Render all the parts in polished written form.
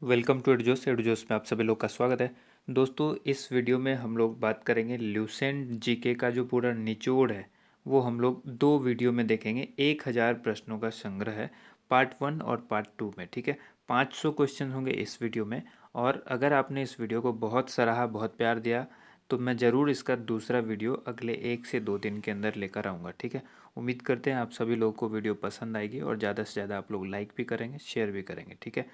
Welcome to एडुजोस में आप सभी लोग का स्वागत है। दोस्तों, इस वीडियो में हम लोग बात करेंगे ल्यूसेंट जीके का जो पूरा निचोड़ है वो हम लोग दो वीडियो में देखेंगे। 1000 प्रश्नों का संग्रह है पार्ट 1 और पार्ट 2 में। ठीक है, 500 क्वेश्चन होंगे इस वीडियो में। और अगर आपने इस वीडियो को बहुत सराहा, बहुत प्यार दिया, तो मैं ज़रूर इसका दूसरा वीडियो अगले 1 से 2 दिन के अंदर लेकर आऊँगा। ठीक है, उम्मीद करते हैं आप सभी लोगों को वीडियो पसंद आएगी और ज़्यादा से ज़्यादा आप लोग लाइक भी करेंगे, शेयर भी करेंगे। ठीक है,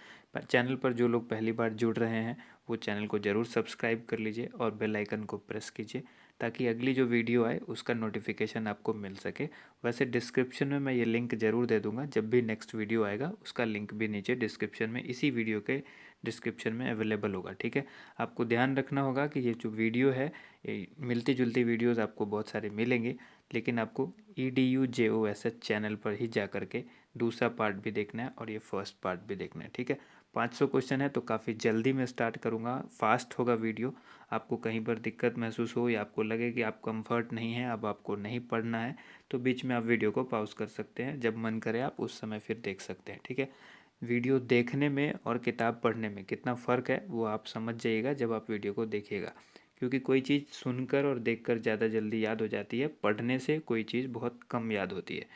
चैनल पर जो लोग पहली बार जुड़ रहे हैं वो चैनल को ज़रूर सब्सक्राइब कर लीजिए और बेल आइकन को प्रेस कीजिए ताकि अगली जो वीडियो आए उसका नोटिफिकेशन आपको मिल सके। वैसे डिस्क्रिप्शन में मैं ये लिंक ज़रूर दे दूंगा, जब भी नेक्स्ट वीडियो आएगा उसका लिंक भी नीचे डिस्क्रिप्शन में, इसी वीडियो के डिस्क्रिप्शन में अवेलेबल होगा। ठीक है, आपको ध्यान रखना होगा कि ये जो वीडियो है, मिलती जुलती वीडियोज़ आपको बहुत सारे मिलेंगे, लेकिन आपको EDUJOSH चैनल पर ही जा कर के दूसरा पार्ट भी देखना है और ये फर्स्ट पार्ट भी देखना है। ठीक है, 500 क्वेश्चन है तो काफ़ी जल्दी मैं स्टार्ट करूँगा, फास्ट होगा वीडियो। आपको कहीं पर दिक्कत महसूस हो या आपको लगे कि आप कंफर्ट नहीं है, अब आपको नहीं पढ़ना है, तो बीच में आप वीडियो को पॉज कर सकते हैं। जब मन करे आप उस समय फिर देख सकते हैं। ठीक है, वीडियो देखने में और किताब पढ़ने में कितना फ़र्क है वो आप समझ जाइएगा जब आप वीडियो को देखिएगा। क्योंकि कोई चीज़ सुनकर और देखकर ज़्यादा जल्दी याद हो जाती है, पढ़ने से कोई चीज़ बहुत कम याद होती है।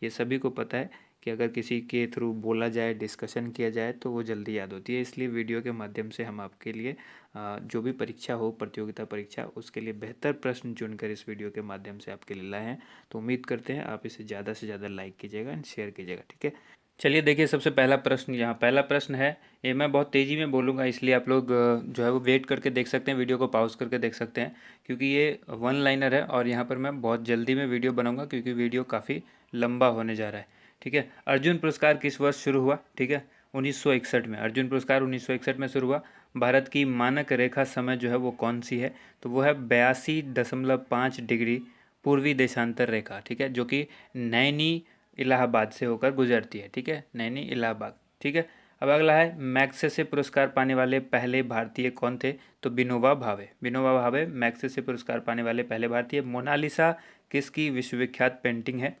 ये सभी को पता है कि अगर किसी के थ्रू बोला जाए, डिस्कशन किया जाए तो वो जल्दी याद होती है। इसलिए वीडियो के माध्यम से हम आपके लिए जो भी परीक्षा हो, प्रतियोगिता परीक्षा, उसके लिए बेहतर प्रश्न चुनकर इस वीडियो के माध्यम से आपके लिए लाए हैं। तो उम्मीद करते हैं आप इसे ज़्यादा से ज़्यादा लाइक कीजिएगा एंड शेयर कीजिएगा। ठीक है, चलिए देखिए, सबसे पहला प्रश्न, यहाँ पहला प्रश्न है। ये मैं बहुत तेज़ी में बोलूँगा, इसलिए आप लोग जो है वो वेट करके देख सकते हैं, वीडियो को पॉज करके देख सकते हैं, क्योंकि ये वन लाइनर है और यहाँ पर मैं बहुत जल्दी में वीडियो बनाऊँगा क्योंकि वीडियो काफ़ी लंबा होने जा रहा है। ठीक है, अर्जुन पुरस्कार किस वर्ष शुरू हुआ? ठीक है, 1961 में। अर्जुन पुरस्कार 1961 में शुरू हुआ। भारत की मानक रेखा समय जो है वो कौन सी है? तो वो है 82.5 डिग्री पूर्वी देशांतर रेखा। ठीक है, जो कि नैनी इलाहाबाद से होकर गुजरती है। ठीक है, नैनी इलाहाबाद। ठीक है, अब अगला है, मैग्सेसे पुरस्कार पाने वाले पहले भारतीय कौन थे? तो विनोबा भावे। विनोबा भावे मैग्सेसे पुरस्कार पाने वाले पहले भारतीय। मोनालिसा किसकी विश्वविख्यात पेंटिंग है?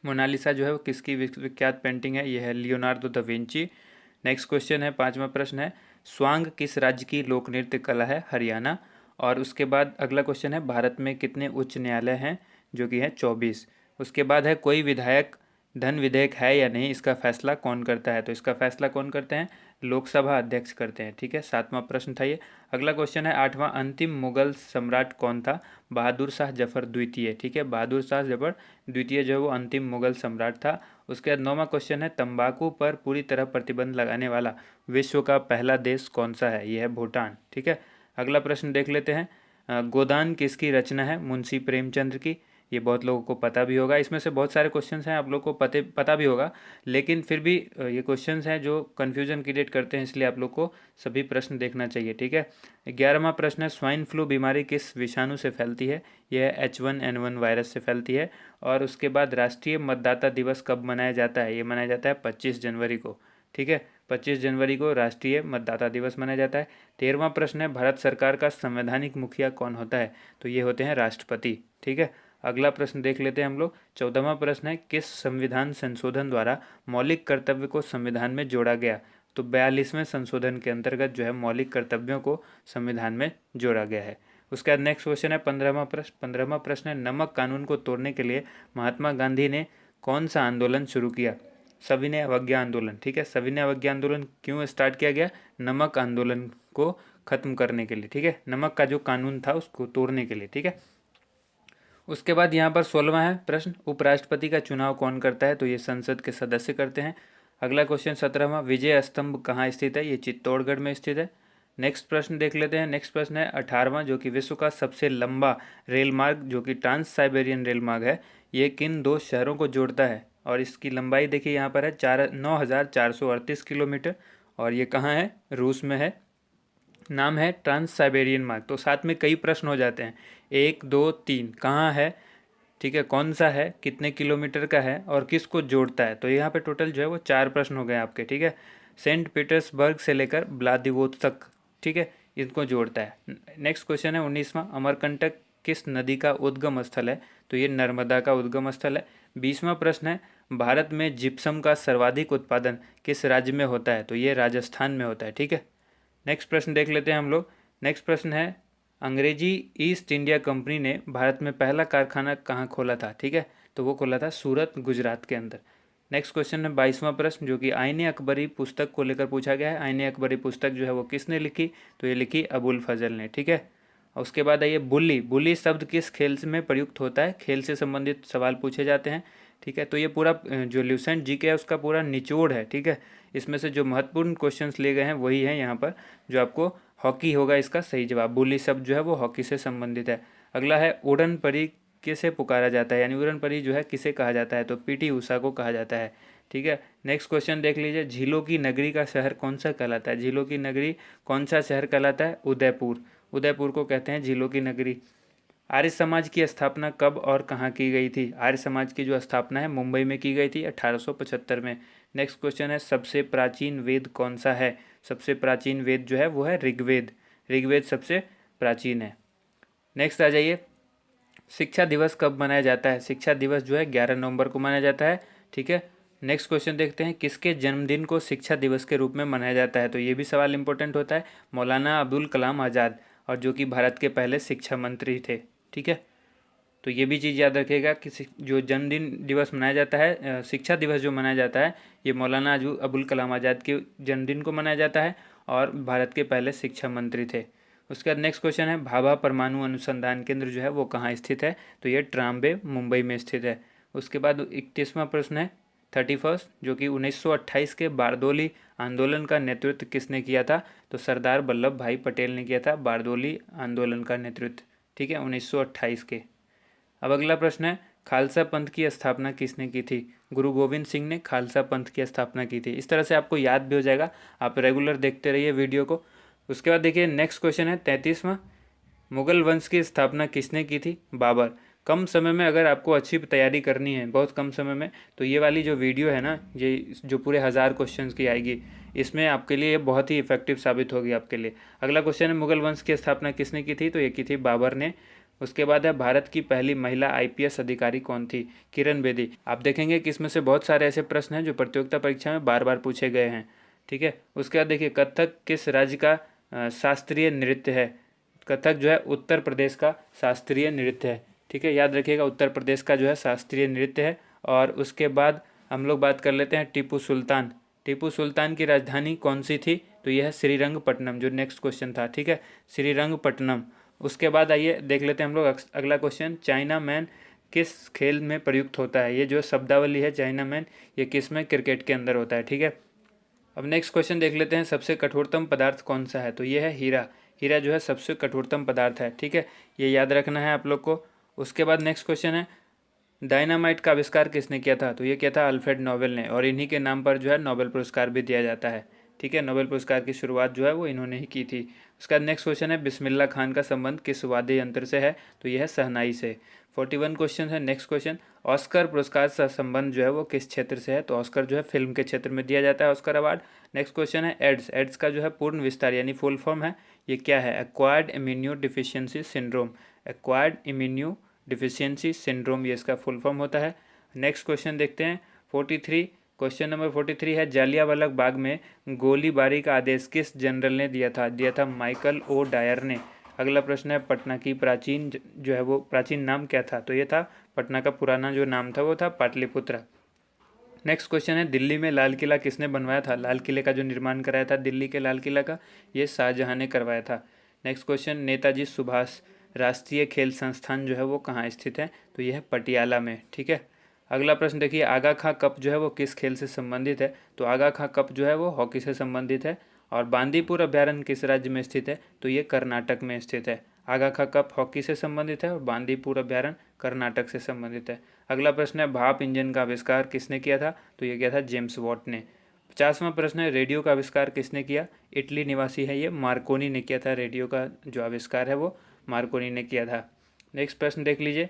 मोनालिसा जो है वो किसकी विश्वविख्यात पेंटिंग है? यह है Leonardo da Vinci. Next question है, पांचवा प्रश्न है, स्वांग किस राज्य की लोक नृत्य कला है? हरियाणा। और उसके बाद अगला क्वेश्चन है, भारत में कितने उच्च न्यायालय हैं? जो कि है 24। उसके बाद है, कोई विधायक धन विधेयक है या नहीं, इसका फैसला कौन करता है? तो इसका फैसला कौन करते हैं? लोकसभा अध्यक्ष करते हैं। ठीक है, सातवां प्रश्न था ये। अगला क्वेश्चन है, आठवां, अंतिम मुगल सम्राट कौन था? बहादुर शाह जफर द्वितीय। ठीक है, बहादुर शाह जफर द्वितीय जो है वो अंतिम मुगल सम्राट था। उसके बाद नौवां क्वेश्चन है, तंबाकू पर पूरी तरह प्रतिबंध लगाने वाला विश्व का पहला देश कौन सा है? यह है भूटान। ठीक है, अगला प्रश्न देख लेते हैं, गोदान किसकी रचना है? मुंशी प्रेमचंद्र की। ये बहुत लोगों को पता भी होगा, इसमें से बहुत सारे क्वेश्चंस हैं आप लोग को पता भी होगा, लेकिन फिर भी ये क्वेश्चंस हैं जो कन्फ्यूजन क्रिएट करते हैं, इसलिए आप लोग को सभी प्रश्न देखना चाहिए। ठीक है, 11वां प्रश्न है, स्वाइन फ्लू बीमारी किस विषाणु से फैलती है? यह H1N1 वायरस से फैलती है। और उसके बाद राष्ट्रीय मतदाता दिवस कब मनाया जाता है? ये मनाया जाता है 25 जनवरी को। ठीक है, 25 जनवरी को राष्ट्रीय मतदाता दिवस मनाया जाता है। 13वां प्रश्न है, भारत सरकार का संवैधानिक मुखिया कौन होता है? तो ये होते हैं राष्ट्रपति। ठीक है, अगला प्रश्न देख लेते हैं हम लोग। 14वां प्रश्न है, किस संविधान संशोधन द्वारा मौलिक कर्तव्य को संविधान में जोड़ा गया? तो 42वें संशोधन के अंतर्गत जो है मौलिक कर्तव्यों को संविधान में जोड़ा गया है। उसके बाद नेक्स्ट क्वेश्चन है 15वां प्रश्न है, नमक कानून को तोड़ने के लिए महात्मा गांधी ने कौन सा आंदोलन शुरू किया? सविनय अवज्ञा आंदोलन। ठीक है, सविनय अवज्ञा आंदोलन क्यों स्टार्ट किया गया? नमक आंदोलन को खत्म करने के लिए। ठीक है, नमक का जो कानून था उसको तोड़ने के लिए। ठीक है, उसके बाद यहाँ पर 16वां है प्रश्न, उपराष्ट्रपति का चुनाव कौन करता है? तो ये संसद के सदस्य करते हैं। अगला क्वेश्चन 17वां, विजय स्तंभ कहाँ स्थित है? ये चित्तौड़गढ़ में स्थित है। नेक्स्ट प्रश्न देख लेते हैं। नेक्स्ट प्रश्न है 18वां, जो कि विश्व का सबसे लंबा रेल मार्ग जो कि ट्रांस साइबेरियन रेल मार्ग है, ये किन दो शहरों को जोड़ता है? और इसकी लंबाई देखिए यहाँ पर है 9,438 किलोमीटर, और ये कहाँ है? रूस में है। नाम है ट्रांस साइबेरियन मार्ग। तो साथ में कई प्रश्न हो जाते हैं, 1 2 3, कहाँ है? ठीक है, कौन सा है, कितने किलोमीटर का है, और किसको जोड़ता है? तो यहाँ पे टोटल जो है वो 4 प्रश्न हो गए आपके। ठीक है, सेंट पीटर्सबर्ग से लेकर व्लादिवोस्तोक, ठीक है, इनको जोड़ता है। नेक्स्ट क्वेश्चन है 19वां, अमरकंटक किस नदी का उद्गम स्थल है? तो ये नर्मदा का उद्गम स्थल है। 20वां प्रश्न है, भारत में जिप्सम का सर्वाधिक उत्पादन किस राज्य में होता है? तो ये राजस्थान में होता है। ठीक है, नेक्स्ट प्रश्न देख लेते हैं हम लोग। नेक्स्ट प्रश्न है, अंग्रेजी ईस्ट इंडिया कंपनी ने भारत में पहला कारखाना कहाँ खोला था? ठीक है, तो वो खोला था सूरत, गुजरात के अंदर। नेक्स्ट क्वेश्चन है 22वां प्रश्न, जो कि आईने अकबरी पुस्तक को लेकर पूछा गया है। आईने अकबरी पुस्तक जो है वो किसने लिखी? तो ये लिखी अबुल फजल ने। ठीक है, और उसके बाद आइए बुल्ली। बुल्ली शब्द किस खेल में प्रयुक्त होता है? खेल से संबंधित सवाल पूछे जाते हैं। ठीक है, तो ये पूरा जो ल्यूसेंट जीके है उसका पूरा निचोड़ है। ठीक है, इसमें से जो महत्वपूर्ण क्वेश्चंस लिए गए हैं वही हैं यहाँ पर। जो आपको हॉकी होगा इसका सही जवाब। बुल्ली शब्द जो है वो हॉकी से संबंधित है। अगला है उड़न परी किसे पुकारा जाता है, यानी उड़न परी जो है किसे कहा जाता है? तो पीटी उषा को कहा जाता है। ठीक है, नेक्स्ट क्वेश्चन देख लीजिए, झीलों की नगरी का शहर कौन सा कहलाता है? झीलों की नगरी कौन सा शहर कहलाता है? उदयपुर। उदयपुर को कहते हैं झीलों की नगरी। आर्य समाज की स्थापना कब और कहाँ की गई थी? आर्य समाज की जो स्थापना है मुंबई में की गई थी 1875 में। नेक्स्ट क्वेश्चन है, सबसे प्राचीन वेद कौन सा है? सबसे प्राचीन वेद जो है वो है ऋग्वेद। ऋग्वेद सबसे प्राचीन है। नेक्स्ट आ जाइए, शिक्षा दिवस कब मनाया जाता है? शिक्षा दिवस जो है 11 नवंबर को मनाया जाता है। ठीक है, नेक्स्ट क्वेश्चन देखते हैं, किसके जन्मदिन को शिक्षा दिवस के रूप में मनाया जाता है? तो ये भी सवाल इंपॉर्टेंट होता है। मौलाना अबुल कलाम आज़ाद, और जो कि भारत के पहले शिक्षा मंत्री थे। ठीक है, तो ये भी चीज़ याद रखिएगा कि जो जन्मदिन दिवस मनाया जाता है, शिक्षा दिवस जो मनाया जाता है, ये मौलाना अबुल कलाम आज़ाद के जन्मदिन को मनाया जाता है और भारत के पहले शिक्षा मंत्री थे। उसके बाद नेक्स्ट क्वेश्चन है, भाभा परमाणु अनुसंधान केंद्र जो है वो कहाँ स्थित है? तो ये ट्राम्बे, मुंबई में स्थित है। उसके बाद 31वां प्रश्न है 31, जो कि 1928 के बारदोली आंदोलन का नेतृत्व किसने किया था? तो सरदार वल्लभ भाई पटेल ने किया था बारदोली आंदोलन का नेतृत्व। ठीक है, 1928 के। अब अगला प्रश्न है, खालसा पंथ की स्थापना किसने की थी? गुरु गोविंद सिंह ने खालसा पंथ की स्थापना की थी। इस तरह से आपको याद भी हो जाएगा, आप रेगुलर देखते रहिए वीडियो को। उसके बाद देखिए नेक्स्ट क्वेश्चन है 33वां, मुगल वंश की स्थापना किसने की थी? बाबर। कम समय में अगर आपको अच्छी तैयारी करनी है, बहुत कम समय में, तो ये वाली जो वीडियो है ना, ये जो पूरे 1000 क्वेश्चंस की आएगी, इसमें आपके लिए बहुत ही इफेक्टिव साबित होगी आपके लिए। अगला क्वेश्चन है, मुगल वंश की स्थापना किसने की थी? तो ये की थी बाबर ने। उसके बाद है, भारत की पहली महिला आईपीएस अधिकारी कौन थी? किरण बेदी। आप देखेंगे कि इसमें से बहुत सारे ऐसे प्रश्न हैं जो प्रतियोगिता परीक्षा में बार बार पूछे गए हैं। ठीक है, उसके बाद देखिए, कथक किस राज्य का शास्त्रीय नृत्य है? कथक जो है उत्तर प्रदेश का शास्त्रीय नृत्य है। ठीक है, याद रखिएगा, उत्तर प्रदेश का जो है शास्त्रीय नृत्य है। और उसके बाद हम लोग बात कर लेते हैं टीपू सुल्तान। टीपू सुल्तान की राजधानी कौन सी थी? तो यह है श्रीरंगपट्टनम, जो नेक्स्ट क्वेश्चन था। ठीक है, श्रीरंगपट्टनम। उसके बाद आइए देख लेते हैं हम लोग अगला क्वेश्चन, चाइना मैन किस खेल में प्रयुक्त होता है? ये जो शब्दावली है चाइना मैन, ये किस में? क्रिकेट के अंदर होता है। ठीक है, अब नेक्स्ट क्वेश्चन देख लेते हैं, सबसे कठोरतम पदार्थ कौन सा है? तो ये है हीरा। हीरा जो है सबसे कठोरतम पदार्थ है। ठीक है, ये याद रखना है आप लोग को। उसके बाद नेक्स्ट क्वेश्चन है, डायनामाइट का आविष्कार किसने किया था? तो ये किया था अल्फ्रेड नोबेल ने, और इन्हीं के नाम पर जो है नोबेल पुरस्कार भी दिया जाता है। ठीक है, नोबेल पुरस्कार की शुरुआत जो है वो इन्होंने ही की थी। उसका नेक्स्ट क्वेश्चन है, बिस्मिल्लाह खान का संबंध किस वाद्य यंत्र से है? तो यह है शहनाई से। 41 क्वेश्चन है। नेक्स्ट क्वेश्चन, ऑस्कर पुरस्कार से संबंध जो है वो किस क्षेत्र से है? तो ऑस्कर जो है फिल्म के क्षेत्र में दिया जाता है, ऑस्कर अवार्ड। नेक्स्ट क्वेश्चन है, एड्स। एड्स का जो है पूर्ण विस्तार यानी फुल फॉर्म है, ये क्या है? Acquired immuno deficiency syndrome. Acquired immuno deficiency syndrome, ये इसका फुल फॉर्म होता है। नेक्स्ट क्वेश्चन देखते हैं 43। क्वेश्चन नंबर 43 है, जालियांवाला बाग में गोलीबारी का आदेश किस जनरल ने दिया था? दिया था माइकल ओ डायर ने। अगला प्रश्न है, पटना की प्राचीन जो है वो प्राचीन नाम क्या था? तो ये था, पटना का पुराना जो नाम था वो था पाटलिपुत्र। नेक्स्ट क्वेश्चन है, दिल्ली में लाल किला किसने बनवाया था? लाल किले का जो निर्माण कराया था दिल्ली के लाल किला का, ये शाहजहां ने करवाया था। नेक्स्ट क्वेश्चन, नेताजी सुभाष राष्ट्रीय खेल संस्थान जो है वो कहाँ स्थित है? तो यह है पटियाला में। ठीक है, अगला प्रश्न देखिए, आगा खां कप जो है वो किस खेल से संबंधित है? तो आगा खां कप जो है वो हॉकी से संबंधित है। और बांदीपुर अभ्यारण्य किस राज्य में स्थित है? तो ये कर्नाटक में स्थित है। आगा खां कप हॉकी से संबंधित है और बांदीपुर अभ्यारण्य कर्नाटक से संबंधित है। अगला प्रश्न है, भाप इंजन का आविष्कार किसने किया था? तो ये किया था जेम्स वॉट ने। 50वां प्रश्न है, रेडियो का आविष्कार किसने किया? इटली निवासी है ये, मार्कोनी ने किया था। रेडियो का जो आविष्कार है वो मार्कोनी ने किया था। नेक्स्ट प्रश्न देख लीजिए,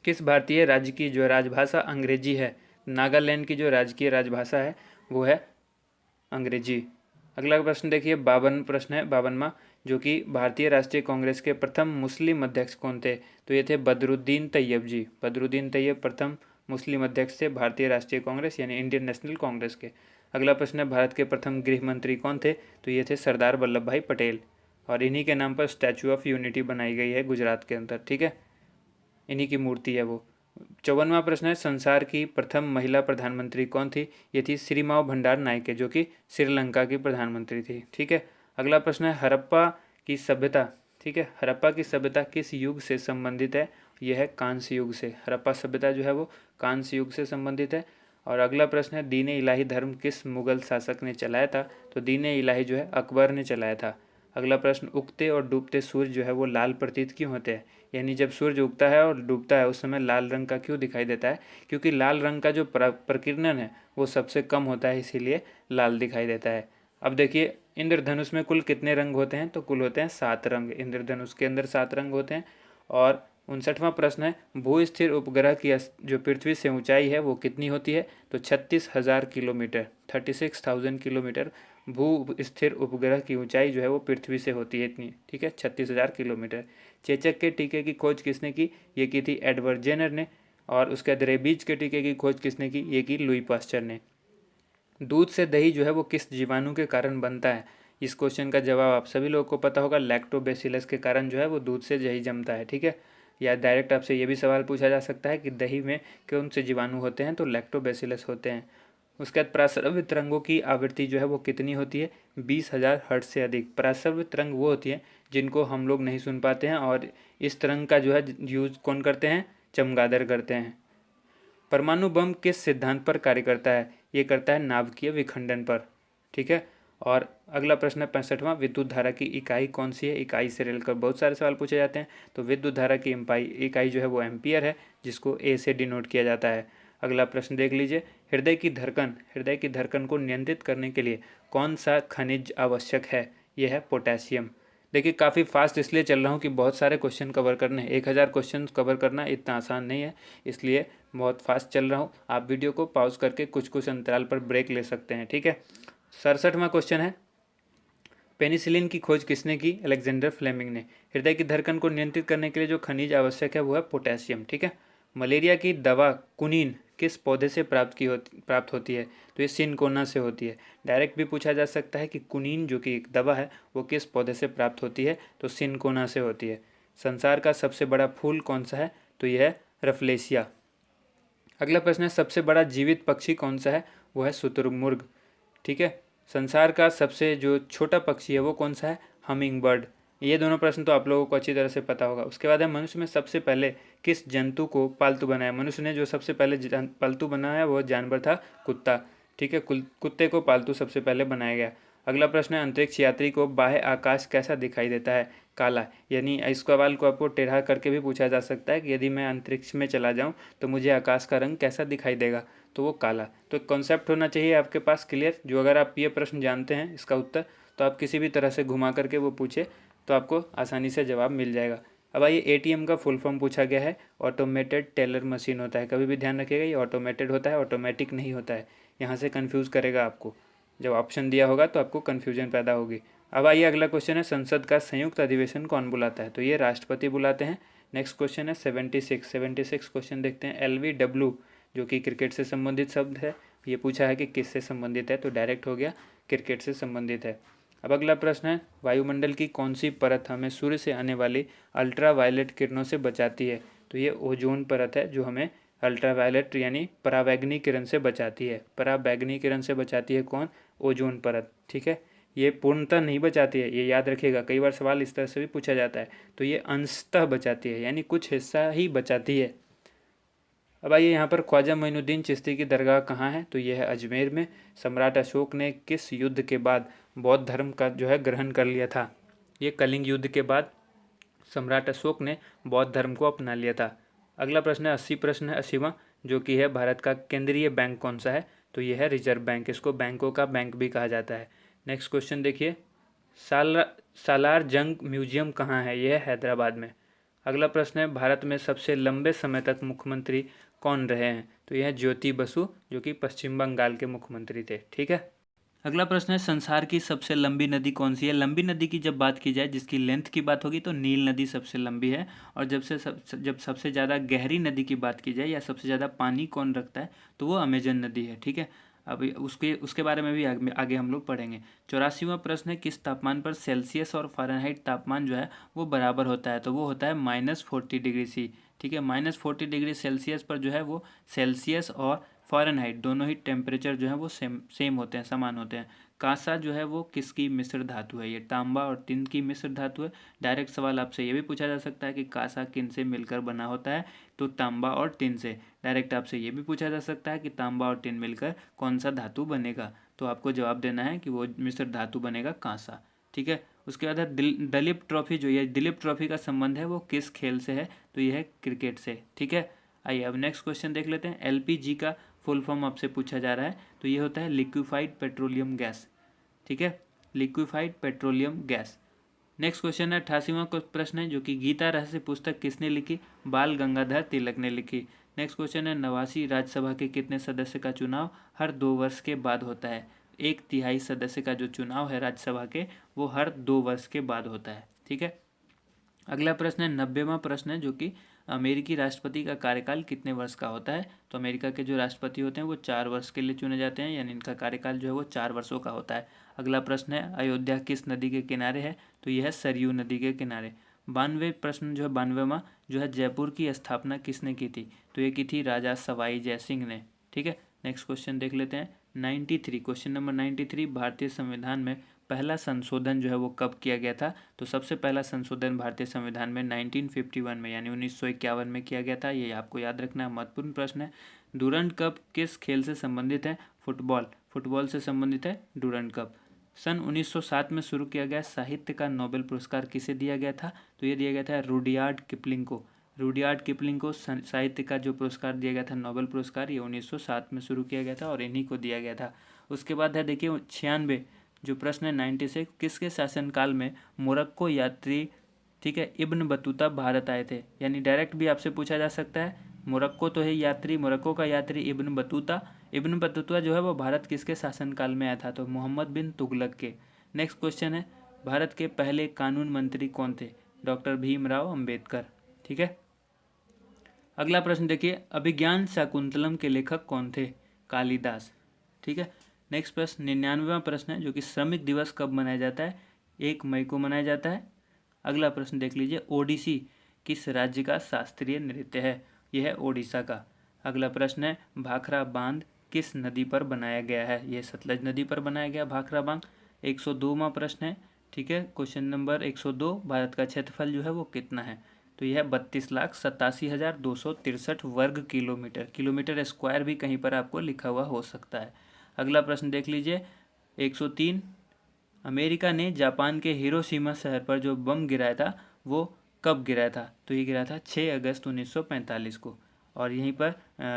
किस भारतीय राज्य की जो राजभाषा अंग्रेजी है? नागालैंड की जो राजकीय राजभाषा है वो है अंग्रेजी। अगला प्रश्न देखिए, 52 प्रश्न है, 52वां, जो कि भारतीय राष्ट्रीय कांग्रेस के प्रथम मुस्लिम अध्यक्ष कौन थे? तो ये थे बदरुद्दीन तैयब जी। बदरुद्दीन तैयब प्रथम मुस्लिम अध्यक्ष थे भारतीय राष्ट्रीय कांग्रेस यानी इंडियन नेशनल कांग्रेस के। अगला प्रश्न है भारत के प्रथम गृह मंत्री कौन थे, तो ये थे सरदार वल्लभ भाई पटेल, और इन्हीं के नाम पर स्टैचू ऑफ यूनिटी बनाई गई है गुजरात के अंदर, ठीक है, इन्हीं की मूर्ति है वो। 54वां प्रश्न है संसार की प्रथम महिला प्रधानमंत्री कौन थी, ये थी श्रीमाव भंडार नायके जो कि श्रीलंका की प्रधानमंत्री थी, ठीक है। अगला प्रश्न है हड़प्पा की सभ्यता, ठीक है, हड़प्पा की सभ्यता किस युग से संबंधित है, यह है कांस्य युग से। हड़प्पा सभ्यता जो है वो कांस्य युग से संबंधित है। और अगला प्रश्न है दीन इलाही धर्म किस मुगल शासक ने चलाया था, तो दीन इलाही जो है अकबर ने चलाया था। अगला प्रश्न उगते और डूबते सूर्य जो है वो लाल प्रतीत क्यों होते हैं, यानी जब सूर्य उगता है और डूबता है उस समय लाल रंग का क्यों दिखाई देता है, क्योंकि लाल रंग का जो प्रकीर्णन है वो सबसे कम होता है, इसीलिए लाल दिखाई देता है। अब देखिए इंद्रधनुष में कुल कितने रंग होते हैं, तो कुल होते हैं 7 रंग, इंद्रधनुष के अंदर 7 रंग होते हैं। और 59वां प्रश्न है भू स्थिर उपग्रह की जो पृथ्वी से ऊंचाई है वो कितनी होती है, तो 36,000 किलोमीटर, 36,000 किलोमीटर भू स्थिर उपग्रह की ऊंचाई जो है वो पृथ्वी से होती है इतनी, ठीक है, 36,000 किलोमीटर। चेचक के टीके की खोज किसने की, ये की थी एडवर्ड जेनर ने। और उसके बाद रेबीज के टीके की खोज किसने की, ये की लुई पास्चर ने। दूध से दही जो है वो किस जीवाणु के कारण बनता है, इस क्वेश्चन का जवाब आप सभी लोगों को पता होगा, लैक्टोबैसिलस के कारण जो है वो दूध से दही जमता है, ठीक है। या डायरेक्ट आपसे ये भी सवाल पूछा जा सकता है कि दही में कौन से जीवाणु होते हैं, तो लैक्टोबैसिलस होते हैं। उसके बाद प्रासरव्य तरंगों की आवृत्ति जो है वो कितनी होती है, 20,000 हर्ट्ज से अधिक। प्रासरव्य तरंग वो होती है जिनको हम लोग नहीं सुन पाते हैं, और इस तरंग का जो है यूज कौन करते हैं, चमगादड़ करते हैं। परमाणु बम किस सिद्धांत पर कार्य करता है, ये करता है नाभिकीय विखंडन पर, ठीक है। और अगला प्रश्न है 65वां विद्युत धारा की इकाई कौन सी है, इकाई से रेलकर बहुत सारे सवाल पूछे जाते हैं। तो विद्युत धारा की इकाई जो है वो एम्पियर है, जिसको ए से डिनोट किया जाता है। अगला प्रश्न देख लीजिए हृदय की धड़कन को नियंत्रित करने के लिए कौन सा खनिज आवश्यक है, यह है पोटेशियम। देखिए काफ़ी फास्ट इसलिए चल रहा हूँ कि बहुत सारे क्वेश्चन कवर करने हैं, 1000 क्वेश्चन कवर करना इतना आसान नहीं है, इसलिए बहुत फास्ट चल रहा हूँ। आप वीडियो को पॉज करके कुछ कुछ अंतराल पर ब्रेक ले सकते हैं, ठीक है। 67वां क्वेश्चन है पेनिसिलिन की खोज किसने की, अलेक्जेंडर फ्लेमिंग ने। हृदय की धड़कन को नियंत्रित करने के लिए जो खनिज आवश्यक है वो है पोटेशियम, ठीक है। मलेरिया की दवा कुनीन किस पौधे से प्राप्त होती है, तो ये सिनकोना से होती है। डायरेक्ट भी पूछा जा सकता है कि कुनीन जो कि एक दवा है वो किस पौधे से प्राप्त होती है, तो सिनकोना से होती है। संसार का सबसे बड़ा फूल कौन सा है, तो यह है रफलेसिया। अगला प्रश्न है सबसे बड़ा जीवित पक्षी कौन सा है, वो है शुतुरमुर्ग, ठीक है। संसार का सबसे जो छोटा पक्षी है वो कौन सा है, हमिंग बर्ड। ये दोनों प्रश्न तो आप लोगों को अच्छी तरह से पता होगा। उसके बाद है मनुष्य में सबसे पहले किस जंतु को पालतू बनाया, मनुष्य ने जो सबसे पहले पालतू बनाया वो जानवर था कुत्ता, ठीक है, कुत्ते को पालतू सबसे पहले बनाया गया। अगला प्रश्न है अंतरिक्ष यात्री को बाह्य आकाश कैसा दिखाई देता है, काला। यानी इस सवाल को आपको टेढ़ा करके भी पूछा जा सकता है कि यदि मैं अंतरिक्ष में चला जाऊं तो मुझे आकाश का रंग कैसा दिखाई देगा, तो वो काला। तो एक कॉन्सेप्ट होना चाहिए आपके पास क्लियर, जो अगर आप ये प्रश्न जानते हैं इसका उत्तर, तो आप किसी भी तरह से घुमा करके वो पूछे तो आपको आसानी से जवाब मिल जाएगा। अब आइए एटीएम का फुल फॉर्म पूछा गया है, ऑटोमेटेड टेलर मशीन होता है। कभी भी ध्यान रखिएगा ये ऑटोमेटेड होता है, ऑटोमेटिक नहीं होता है। यहाँ से कन्फ्यूज़ करेगा आपको, जब ऑप्शन दिया होगा तो आपको कन्फ्यूजन पैदा होगी। अब आइए अगला क्वेश्चन है संसद का संयुक्त अधिवेशन कौन बुलाता है, तो ये राष्ट्रपति बुलाते हैं। नेक्स्ट क्वेश्चन है 76 क्वेश्चन देखते हैं। LBW जो कि क्रिकेट से संबंधित शब्द है, ये पूछा है कि किससे संबंधित है, तो डायरेक्ट हो गया क्रिकेट से संबंधित है। अब अगला प्रश्न है वायुमंडल की कौन सी परत हमें सूर्य से आने वाली अल्ट्रावायलेट किरणों से बचाती है, तो ये ओजोन परत है जो हमें अल्ट्रावायलेट यानी परावैंगनी किरण से बचाती है। परावैंगनी किरण से बचाती है कौन, ओजोन परत, ठीक है। ये पूर्णतः नहीं बचाती है, ये याद रखिएगा, कई बार सवाल इस तरह से भी पूछा जाता है। तो ये अंशतः बचाती है, यानी कुछ हिस्सा ही बचाती है। अब आइए यहाँ पर ख्वाजा मोइनुद्दीन चिश्ती की दरगाह कहाँ है, तो यह है अजमेर में। सम्राट अशोक ने किस युद्ध के बाद बौद्ध धर्म का जो है ग्रहण कर लिया था, ये कलिंग युद्ध के बाद सम्राट अशोक ने बौद्ध धर्म को अपना लिया था। अगला प्रश्न है 80 प्रश्न है 80वां, जो कि है भारत का केंद्रीय बैंक कौन सा है, तो यह है रिजर्व बैंक, इसको बैंकों का बैंक भी कहा जाता है। नेक्स्ट क्वेश्चन देखिए सालार जंग म्यूजियम कहाँ है, यह है हैदराबाद में। अगला प्रश्न है भारत में सबसे लंबे समय तक मुख्यमंत्री कौन रहे हैं, तो यह ज्योति बसु जो कि पश्चिम बंगाल के मुख्यमंत्री थे, ठीक है। अगला प्रश्न है, संसार की सबसे लंबी नदी कौन सी है? लंबी नदी की जब बात की जाए, जिसकी लेंथ की बात होगी, तो नील नदी सबसे लंबी है। और जब सबसे ज़्यादा गहरी नदी की बात की जाए या सबसे ज़्यादा पानी कौन रखता है, तो वो अमेजन नदी है। ठीक है, अब उसके उसके बारे में भी आगे हम लोग पढ़ेंगे। 84वां प्रश्न है, किस तापमान पर सेल्सियस और फ़ारेनहाइट तापमान जो है वो बराबर होता है? तो वो होता है -40 डिग्री C। ठीक है, -40 डिग्री सेल्सियस पर जो है वो सेल्सियस और फ़ारेनहाइट दोनों ही टेम्परेचर जो है वो सेम होते हैं, समान होते हैं। कांसा जो है वो किसकी मिश्र धातु है? ये तांबा और टिन की मिश्र धातु है। डायरेक्ट सवाल आपसे ये भी पूछा जा सकता है कि कांसा किन से मिलकर बना होता है? तो तांबा और टिन से। डायरेक्ट आपसे ये भी पूछा जा सकता है कि तांबा और टिन मिलकर कौन सा धातु बनेगा? तो आपको जवाब देना है कि वो मिश्र धातु बनेगा कांसा। ठीक है, उसके बाद है दलीप ट्रॉफी। जो ये दलीप ट्रॉफी का संबंध है वो किस खेल से है? तो यह है क्रिकेट से। ठीक है, आइए अब नेक्स्ट क्वेश्चन देख लेते हैं। एलपीजी का फुल फॉर्म आपसे पूछा जा रहा है, तो ये होता है लिक्विफाइड पेट्रोलियम गैस। ठीक है, liquefied petroleum gas. Next question है, 88वां प्रश्न है, जो कि गीता रहस्य पुस्तक किसने लिखी? बाल गंगाधर तिलक ने लिखी। नेक्स्ट क्वेश्चन है, 89वीं राज्यसभा के कितने सदस्य का चुनाव हर 2 वर्ष के बाद होता है? 1/3 सदस्य का जो चुनाव है राज्यसभा के, वो हर 2 वर्ष के बाद होता है। ठीक है, अगला प्रश्न है, 90वां प्रश्न है, जो कि अमेरिकी राष्ट्रपति का कार्यकाल कितने वर्ष का होता है? तो अमेरिका के जो राष्ट्रपति होते हैं वो 4 वर्ष के लिए चुने जाते हैं, यानी इनका कार्यकाल जो है वो 4 वर्षों का होता है। अगला प्रश्न है, अयोध्या किस नदी के किनारे है? तो यह है सरयू नदी के किनारे। 92 प्रश्न जो है, 92वां जो है, जयपुर की स्थापना किसने की थी? तो ये की थी राजा सवाई जय सिंह ने। ठीक है, नेक्स्ट क्वेश्चन देख लेते हैं। 93, क्वेश्चन नंबर 93, भारतीय संविधान में पहला संशोधन जो है वो कब किया गया था? तो सबसे पहला संशोधन भारतीय संविधान में 1951 में, यानी 1951 में किया गया था। ये आपको याद रखना महत्वपूर्ण प्रश्न है। डूरंड कप किस खेल से संबंधित है? फुटबॉल से संबंधित है डूरंड कप। सन 1907 में शुरू किया गया साहित्य का नोबेल पुरस्कार किसे दिया गया था? तो ये दिया गया था रुडयार्ड किपलिंग को। रुडयार्ड किपलिंग को साहित्य का जो पुरस्कार दिया गया था, नोबेल पुरस्कार, ये 1907 में शुरू किया गया था और इन्हीं को दिया गया था। उसके बाद है देखिए 96, जो प्रश्न है 96, किसके शासनकाल में मोरक्को यात्री, ठीक है, इब्न बतूता भारत आए थे? यानी डायरेक्ट भी आपसे पूछा जा सकता है। मोरक्को तो है यात्री, मोरक्को का यात्री इब्न बतूता जो है वो भारत किसके शासनकाल में आया था? तो मोहम्मद बिन तुगलक के। नेक्स्ट क्वेश्चन है, भारत के पहले कानून मंत्री कौन थे? डॉक्टर भीमराव अंबेडकर। ठीक है, अगला प्रश्न देखिए, अभिज्ञान शाकुंतलम के लेखक कौन थे? कालिदास। ठीक है, नेक्स्ट प्रश्न 99वां प्रश्न है, जो कि श्रमिक दिवस कब मनाया जाता है? 1 मई को मनाया जाता है। अगला प्रश्न देख लीजिए, ओडिसी किस राज्य का शास्त्रीय नृत्य है? यह है ओडिशा का। अगला प्रश्न है, भाखड़ा बांध किस नदी पर बनाया गया है? यह सतलज नदी पर बनाया गया भाखड़ा बांध। 102वां प्रश्न है, ठीक है, क्वेश्चन नंबर 102, भारत का क्षेत्रफल जो है वो कितना है? तो यह 32,87,263 वर्ग किलोमीटर। किलोमीटर स्क्वायर भी कहीं पर आपको लिखा हुआ हो सकता है। अगला प्रश्न देख लीजिए, 103, अमेरिका ने जापान के हिरोशिमा शहर पर जो बम गिराया था वो कब गिराया था? तो ये गिराया था 6 अगस्त 1945 को। और यहीं पर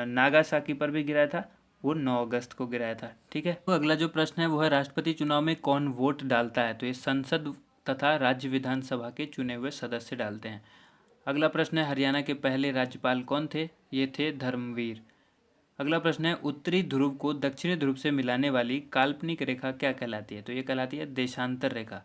नागासाकी पर भी गिराया था, वो 9 अगस्त को गिराया था। ठीक है, तो अगला जो प्रश्न है वो है, राष्ट्रपति चुनाव में कौन वोट डालता है? तो ये संसद तथा राज्य विधानसभा के चुने हुए सदस्य डालते हैं। अगला प्रश्न है, हरियाणा के पहले राज्यपाल कौन थे? ये थे धर्मवीर। अगला प्रश्न है, उत्तरी ध्रुव को दक्षिणी ध्रुव से मिलाने वाली काल्पनिक रेखा क्या कहलाती है? तो ये कहलाती है देशांतर रेखा।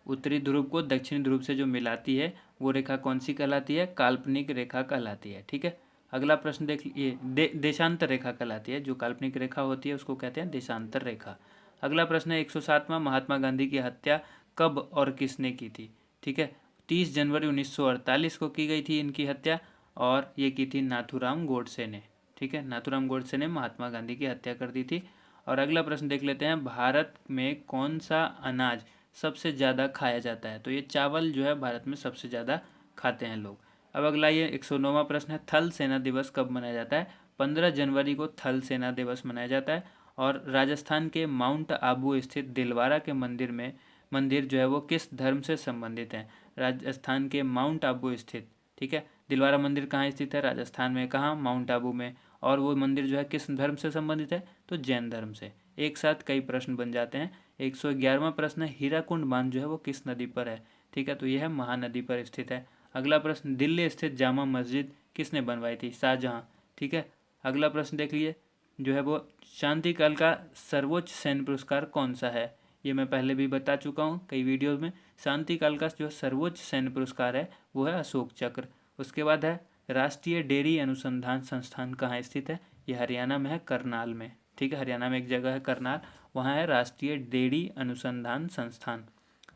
उत्तरी ध्रुव को दक्षिणी ध्रुव से जो मिलाती है वो रेखा कौन सी कहलाती है? काल्पनिक रेखा कहलाती है। ठीक है, अगला प्रश्न देख लीजिए, देशांतर रेखा कहलाती है। जो काल्पनिक रेखा होती है उसको कहते हैं देशांतर रेखा। अगला प्रश्न है, 107वां, महात्मा गांधी की हत्या कब और किसने की थी? ठीक है, 30 जनवरी 1948 को की गई थी इनकी हत्या, और ये की थी नाथूराम गोडसे ने। ठीक है, नाथूराम गोडसे ने महात्मा गांधी की हत्या कर दी थी। और अगला प्रश्न देख लेते हैं, भारत में कौन सा अनाज सबसे ज़्यादा खाया जाता है? तो ये चावल जो है भारत में सबसे ज़्यादा खाते हैं लोग। अब अगला ये 109वां प्रश्न है, थल सेना दिवस कब मनाया जाता है? 15 जनवरी को थल सेना दिवस मनाया जाता है। और राजस्थान के माउंट आबू स्थित दिलवारा के मंदिर जो है वो किस धर्म से संबंधित है? राजस्थान के माउंट आबू स्थित, ठीक है, दिलवारा मंदिर कहाँ स्थित है? राजस्थान में। कहाँ? माउंट आबू में। और वो मंदिर जो है किस धर्म से संबंधित है? तो जैन धर्म से। एक साथ कई प्रश्न बन जाते हैं। 111वां प्रश्न है, हीराकुंड बांध जो है वो किस नदी पर है? ठीक है, तो यह है महानदी पर स्थित है। अगला प्रश्न, दिल्ली स्थित जामा मस्जिद किसने बनवाई थी? शाहजहाँ। ठीक है, अगला प्रश्न देख लीजिए, जो है वो शांति काल का सर्वोच्च सैन्य पुरस्कार कौन सा है? ये मैं पहले भी बता चुका हूँ कई वीडियोज़ में। शांति काल का जो सर्वोच्च सैन्य पुरस्कार है वो है अशोक चक्र। उसके बाद है राष्ट्रीय डेयरी अनुसंधान संस्थान कहाँ स्थित है? ये हरियाणा में है, करनाल में। ठीक है, हरियाणा में एक जगह है करनाल, वहाँ है राष्ट्रीय डेयरी अनुसंधान संस्थान।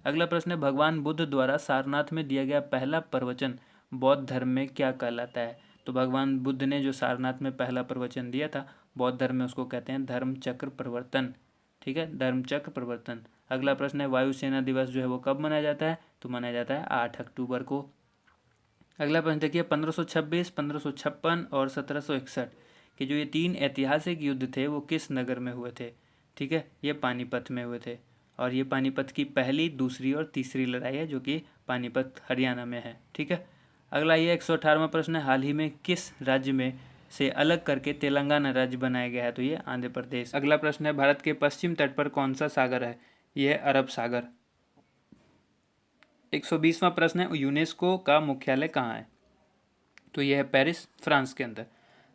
अगला प्रश्न है भगवान बुद्ध द्वारा सारनाथ में दिया गया पहला प्रवचन बौद्ध धर्म में क्या कहलाता है? तो भगवान बुद्ध ने जो सारनाथ में पहला प्रवचन दिया था बौद्ध धर्म में, उसको कहते हैं धर्म चक्र प्रवर्तन। ठीक है, धर्म चक्र प्रवर्तन। अगला प्रश्न है वायुसेना दिवस जो है वो कब मनाया जाता है? तो मनाया जाता है 8 अक्टूबर को। अगला प्रश्न देखिए 1526, 1556 और 1761 के जो ये 3 ऐतिहासिक युद्ध थे वो किस नगर में हुए थे? ठीक है, ये पानीपत में हुए थे। और ये पानीपत की पहली, दूसरी और तीसरी लड़ाई है जो कि पानीपत हरियाणा में है। ठीक है, अगला ये 118वां प्रश्न है हाल ही में किस राज्य में से अलग करके तेलंगाना राज्य बनाया गया है? तो ये आंध्र प्रदेश। अगला प्रश्न है भारत के पश्चिम तट पर कौन सा सागर है? यह है अरब सागर। 120वां प्रश्न है यूनेस्को का मुख्यालय कहाँ है? तो यह है पेरिस, फ्रांस के अंदर।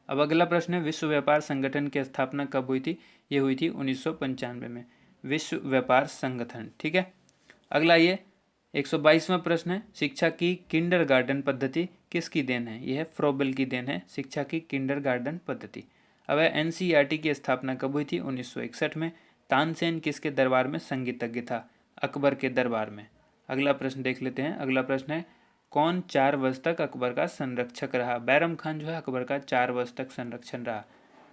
अब अगला प्रश्न है विश्व व्यापार संगठन की स्थापना कब हुई थी? ये हुई थी 1995 में, विश्व व्यापार संगठन। ठीक है, अगला ये 122वां प्रश्न है शिक्षा की किंडरगार्टन पद्धति किसकी देन है? यह है फ्रोबेल की देन है, शिक्षा की किंडरगार्टन पद्धति। अब है एनसीईआरटी की स्थापना कब हुई थी? 1961 में। तानसेन किसके दरबार में संगीतज्ञ था? अकबर के दरबार में। अगला प्रश्न देख लेते हैं। अगला प्रश्न है कौन 4 वर्ष तक अकबर का संरक्षक रहा? बैरम खान जो है अकबर का 4 वर्ष तक संरक्षण रहा।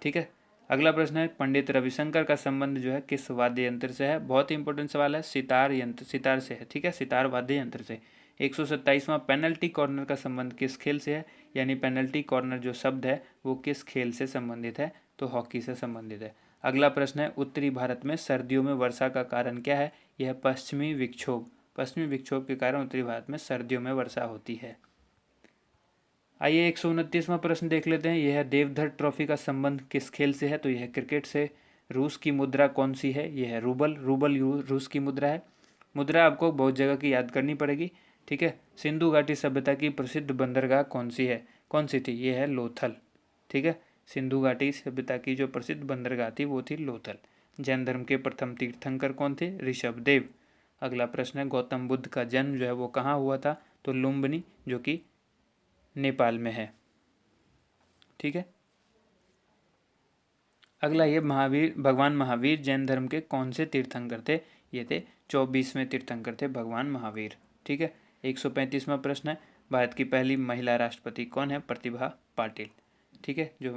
ठीक है, अगला प्रश्न है पंडित रविशंकर का संबंध जो है किस वाद्य यंत्र से है? बहुत ही इंपॉर्टेंट सवाल है, सितार यंत्र, सितार से है। ठीक है, सितार वाद्य यंत्र से। 127वां पेनल्टी कॉर्नर का संबंध किस खेल से है? यानी पेनल्टी कॉर्नर जो शब्द है वो किस खेल से संबंधित है? तो हॉकी से संबंधित है। अगला प्रश्न है उत्तरी भारत में सर्दियों में वर्षा का कारण क्या है? यह पश्चिमी विक्षोभ। पश्चिमी विक्षोभ के कारण उत्तरी भारत में सर्दियों में वर्षा होती है। आइए 129वां प्रश्न देख लेते हैं। यह देवधर ट्रॉफी का संबंध किस खेल से है? तो यह क्रिकेट से। रूस की मुद्रा कौन सी है? यह है रूबल। रूबल रूस की मुद्रा है। मुद्रा आपको बहुत जगह की याद करनी पड़ेगी। ठीक है, सिंधु घाटी सभ्यता की प्रसिद्ध बंदरगाह कौन सी है? कौन सी थी? यह है लोथल। ठीक है, सिंधु घाटी सभ्यता की जो प्रसिद्ध बंदरगाह थी वो थी लोथल। जैन धर्म के प्रथम तीर्थंकर कौन थे? ऋषभदेव। अगला प्रश्न है गौतम बुद्ध का जन्म जो है वो कहाँ हुआ था? तो लुम्बिनी जो कि नेपाल में है। ठीक है, अगला ये भगवान महावीर जैन धर्म के कौन से तीर्थंकर थे? ये थे 24वें तीर्थंकर थे भगवान महावीर। ठीक है, 135वां प्रश्न है भारत की पहली महिला राष्ट्रपति कौन है? प्रतिभा पाटिल। ठीक है, जो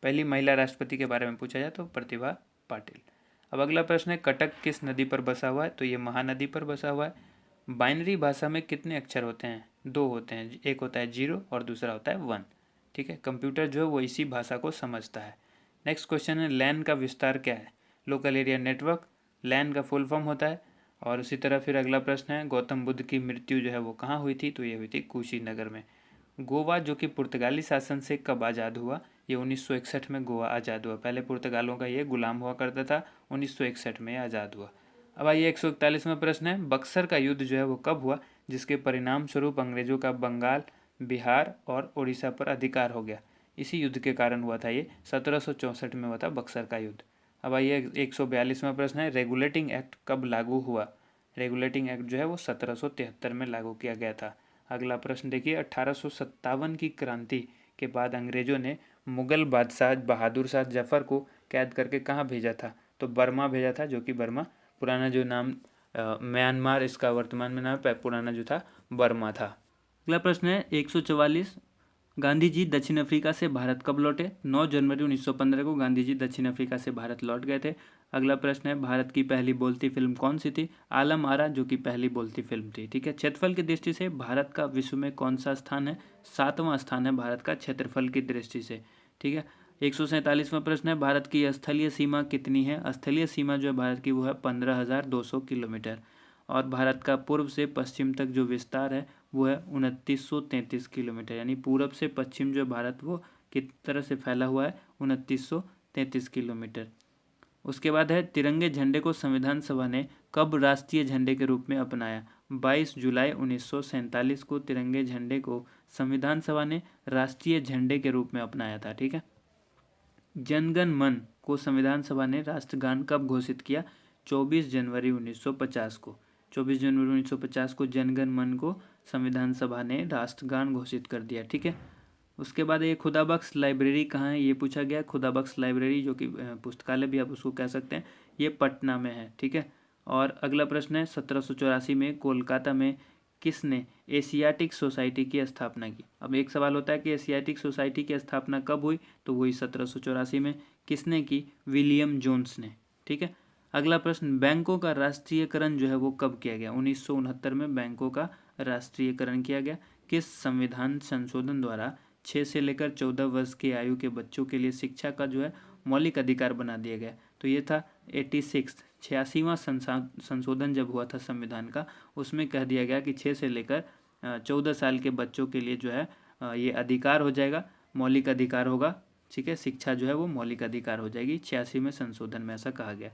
पहली महिला राष्ट्रपति के बारे में पूछा जाए तो प्रतिभा पाटिल। अब अगला प्रश्न है कटक किस नदी पर बसा हुआ है? तो ये महानदी पर बसा हुआ है। बाइनरी भाषा में कितने अक्षर होते हैं? 2 होते हैं, एक होता है 0 और दूसरा होता है 1। ठीक है, कंप्यूटर जो है वो इसी भाषा को समझता है। नेक्स्ट क्वेश्चन है लैन का विस्तार क्या है? लोकल एरिया नेटवर्क, लैन का फुल फॉर्म होता है। और उसी तरह फिर अगला प्रश्न है गौतम बुद्ध की मृत्यु जो है वो कहाँ हुई थी? तो ये हुई थी कुशीनगर में। गोवा जो कि पुर्तगाली शासन से कब आज़ाद हुआ? ये 1961 में गोवा आज़ाद हुआ। पहले पुर्तगालों का ये गुलाम हुआ करता था, 1961 में आज़ाद हुआ। अब आइए 141वां प्रश्न है बक्सर का युद्ध जो है वो कब हुआ जिसके परिणाम स्वरूप अंग्रेजों का बंगाल, बिहार और उड़ीसा पर अधिकार हो गया? इसी युद्ध के कारण हुआ था, ये 1764 में हुआ था बक्सर का युद्ध। अब आइए 142वां प्रश्न है रेगुलेटिंग एक्ट कब लागू हुआ? रेगुलेटिंग एक्ट जो है वो 1773 में लागू किया गया था। अगला प्रश्न देखिए 1857 की क्रांति के बाद अंग्रेजों ने मुगल बादशाह बहादुर शाह जफर को कैद करके कहाँ भेजा था? तो बर्मा भेजा था, जो कि बर्मा पुराना जो नाम म्यांमार इसका वर्तमान में नाम पुराना जो था बर्मा था। अगला प्रश्न है 144 गांधी जी दक्षिण अफ्रीका से भारत कब लौटे? 9 जनवरी 1915 को गांधी जी दक्षिण अफ्रीका से भारत लौट गए थे। अगला प्रश्न है भारत की पहली बोलती फिल्म कौन सी थी? आलम आरा जो कि पहली बोलती फिल्म थी। ठीक है, क्षेत्रफल की दृष्टि से भारत का विश्व में कौन सा स्थान है? 7वां स्थान है भारत का क्षेत्रफल की दृष्टि से। ठीक है, 147वां प्रश्न है भारत की स्थलीय सीमा कितनी है? स्थलीय सीमा जो है भारत की वो है 15,200 किलोमीटर। और भारत का पूर्व से पश्चिम तक जो विस्तार है वो है 2933 किलोमीटर। यानी पूरब से पश्चिम जो भारत वो किस तरह से फैला हुआ है? 2933 किलोमीटर। उसके बाद है तिरंगे झंडे को संविधान सभा ने कब राष्ट्रीय झंडे के रूप में अपनाया? 22 जुलाई 1947 को तिरंगे झंडे को संविधान सभा ने राष्ट्रीय झंडे के रूप में अपनाया था। ठीक है, जनगण मन को संविधान सभा ने राष्ट्रगान कब घोषित किया? 24 जनवरी 1950 को। 24 जनवरी 1950 को जनगण मन को संविधान सभा ने राष्ट्रगान घोषित कर दिया। ठीक है। उसके बाद ये खुदाबख्श लाइब्रेरी कहाँ है, ये पूछा गया। खुदाबख्श लाइब्रेरी जो कि पुस्तकालय भी आप उसको कह सकते हैं, ये पटना में है। ठीक है। और अगला प्रश्न है 1784 में कोलकाता में किसने एशियाटिक सोसाइटी की स्थापना की? अब एक सवाल होता है कि एशियाटिक सोसाइटी की स्थापना कब हुई, तो वही 1784 में। किसने की? विलियम जोन्स ने। ठीक है। अगला प्रश्न, बैंकों का राष्ट्रीयकरण जो है वो कब किया गया? 1969 में बैंकों का राष्ट्रीयकरण किया गया। किस संविधान संशोधन द्वारा 6 से लेकर 14 वर्ष की आयु के बच्चों के लिए शिक्षा का जो है मौलिक अधिकार बना दिया गया? तो ये था 86वां संशोधन जब हुआ था संविधान का, उसमें कह दिया गया कि 6 से लेकर 14 साल के बच्चों के लिए जो है ये अधिकार हो जाएगा, मौलिक अधिकार होगा। ठीक है। शिक्षा जो है वो मौलिक अधिकार हो जाएगी। 86वें संशोधन में ऐसा कहा गया।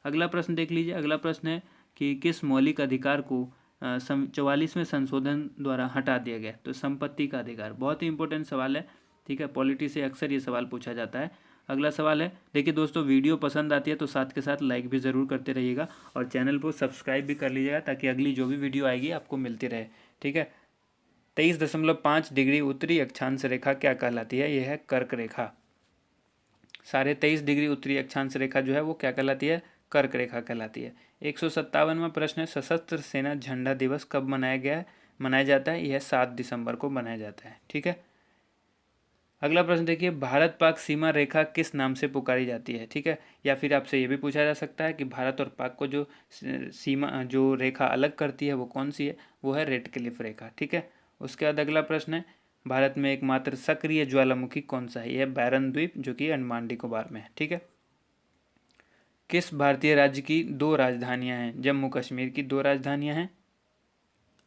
अगला प्रश्न देख लीजिए। अगला प्रश्न है कि किस मौलिक अधिकार को 44वें संशोधन द्वारा हटा दिया गया? तो संपत्ति का अधिकार। बहुत ही इंपॉर्टेंट सवाल है। ठीक है। पॉलिटी से अक्सर ये सवाल पूछा जाता है। अगला सवाल है, देखिए दोस्तों, वीडियो पसंद आती है तो साथ के साथ लाइक भी ज़रूर करते रहिएगा और चैनल को सब्सक्राइब भी कर लीजिएगा ताकि अगली जो भी वीडियो आएगी आपको मिलती रहे। ठीक है। 23.5 डिग्री उत्तरी अक्षांश रेखा क्या कहलाती है? यह है कर्क रेखा। 23.5 डिग्री उत्तरी अक्षांश रेखा जो है वो क्या कहलाती है? कर्क रेखा कहलाती है। 157वां प्रश्न है, सशस्त्र सेना झंडा दिवस कब मनाया जाता है? यह 7 दिसंबर को मनाया जाता है। ठीक है। अगला प्रश्न देखिए, भारत पाक सीमा रेखा किस नाम से पुकारी जाती है? ठीक है। या फिर आपसे ये भी पूछा जा सकता है कि भारत और पाक को जो सीमा जो रेखा अलग करती है वो कौन सी है? वो है रेड क्लिफ रेखा। ठीक है। उसके बाद अगला प्रश्न है, भारत में एकमात्र सक्रिय ज्वालामुखी कौन सा है? यह बैरन द्वीप जो कि अंडमान निकोबार में है। ठीक है। किस भारतीय राज्य की 2 राजधानियां हैं? जम्मू कश्मीर की 2 राजधानियां हैं।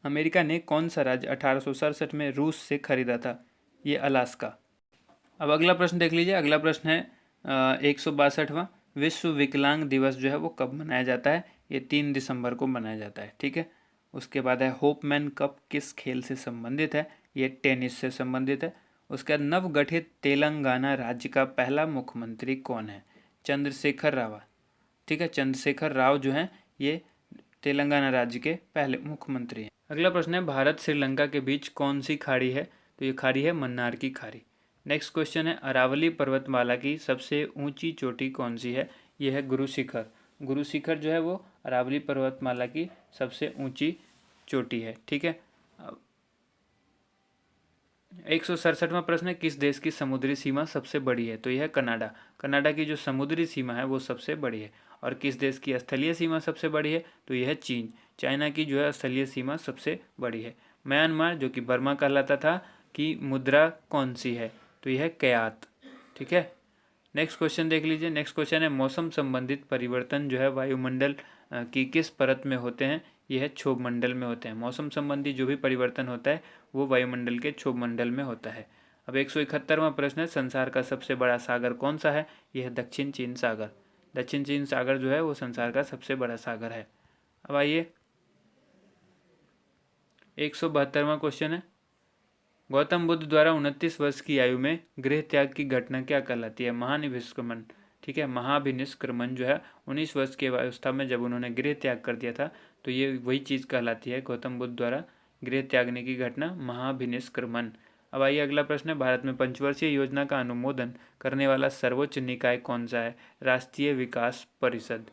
अमेरिका ने कौन सा राज्य 1867 में रूस से खरीदा था? ये अलास्का। अब अगला प्रश्न देख लीजिए। अगला प्रश्न है 162वां, विश्व विकलांग दिवस जो है वो कब मनाया जाता है? ये 3 दिसंबर को मनाया जाता है। ठीक है। उसके बाद है होपमैन कप किस खेल से संबंधित है? ये टेनिस से संबंधित है। उसके बाद नवगठित तेलंगाना राज्य का पहला मुख्यमंत्री कौन है? चंद्रशेखर राव। ठीक है। चंद्रशेखर राव जो हैं ये तेलंगाना राज्य के पहले मुख्यमंत्री हैं। अगला प्रश्न है, भारत श्रीलंका के बीच कौन सी खाड़ी है? तो ये खाड़ी है मन्नार की खाड़ी। नेक्स्ट क्वेश्चन है, अरावली पर्वतमाला की सबसे ऊंची चोटी कौन सी है? यह है गुरु शिखर। गुरु शिखर जो है वो अरावली पर्वतमाला की सबसे ऊंची चोटी है। ठीक है। 167वां प्रश्न है, किस देश की समुद्री सीमा सबसे बड़ी है? तो यह है कनाडा। कनाडा की जो समुद्री सीमा है वो सबसे बड़ी है। और किस देश की स्थलीय सीमा सबसे बड़ी है? तो यह है चीन। चाइना की जो है स्थलीय सीमा सबसे बड़ी है। म्यांमार जो कि बर्मा कहलाता था की मुद्रा कौन सी है? तो यह है क्यात। ठीक है। नेक्स्ट क्वेश्चन देख लीजिए। नेक्स्ट क्वेश्चन है, मौसम संबंधित परिवर्तन जो है वायुमंडल की किस परत में होते हैं? यह है क्षोभ मंडल में होते हैं। मौसम संबंधी जो भी परिवर्तन होता है वो वायुमंडल के क्षोभ मंडल में होता है। अब 171वां प्रश्न है, संसार का सबसे बड़ा सागर कौन सा है? यह है दक्षिण चीन सागर। दक्षिण चीन सागर जो है वो संसार का सबसे बड़ा सागर है। अब आइए 172वां क्वेश्चन है, गौतम बुद्ध द्वारा 29 वर्ष की आयु में गृह त्याग की घटना क्या कहलाती है? महानिष्क्रमण। ठीक है। महाभिनिष्क्रमण जो है 19 वर्ष की अवस्था में जब उन्होंने गृह त्याग कर दिया था तो ये वही चीज़ कहलाती है, गौतम बुद्ध द्वारा गृह त्यागने की घटना महाभिनिष्क्रमण। अब आइए अगला प्रश्न है, भारत में पंचवर्षीय योजना का अनुमोदन करने वाला सर्वोच्च निकाय कौन सा है? राष्ट्रीय विकास परिषद।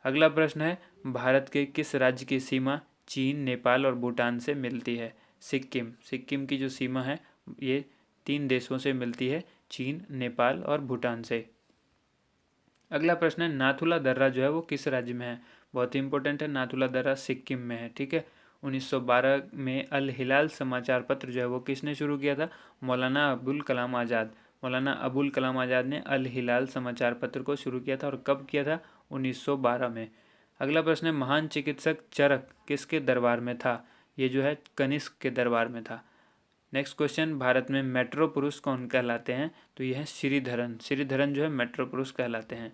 अगला प्रश्न है, भारत के किस राज्य की सीमा चीन, नेपाल और भूटान से मिलती है? सिक्किम। सिक्किम की जो सीमा है ये 3 देशों से मिलती है, चीन, नेपाल और भूटान से। अगला प्रश्न है, नाथुला दर्रा जो है वो किस राज्य में है? बहुत ही इंपॉर्टेंट है, नाथुला दर्रा सिक्किम में है। ठीक है। 1912 में अल हिलाल समाचार पत्र जो है वो किसने शुरू किया था? मौलाना अबुल कलाम आज़ाद। मौलाना अबुल कलाम आज़ाद ने अल हिलाल समाचार पत्र को शुरू किया था। और कब किया था? 1912 में। अगला प्रश्न है, महान चिकित्सक चरक किसके दरबार में था? ये जो है कनिष्क के दरबार में था। नेक्स्ट क्वेश्चन, भारत में मेट्रो पुरुष कौन कहलाते हैं? तो यह है श्रीधरन। श्रीधरन जो है मेट्रो पुरुष कहलाते हैं।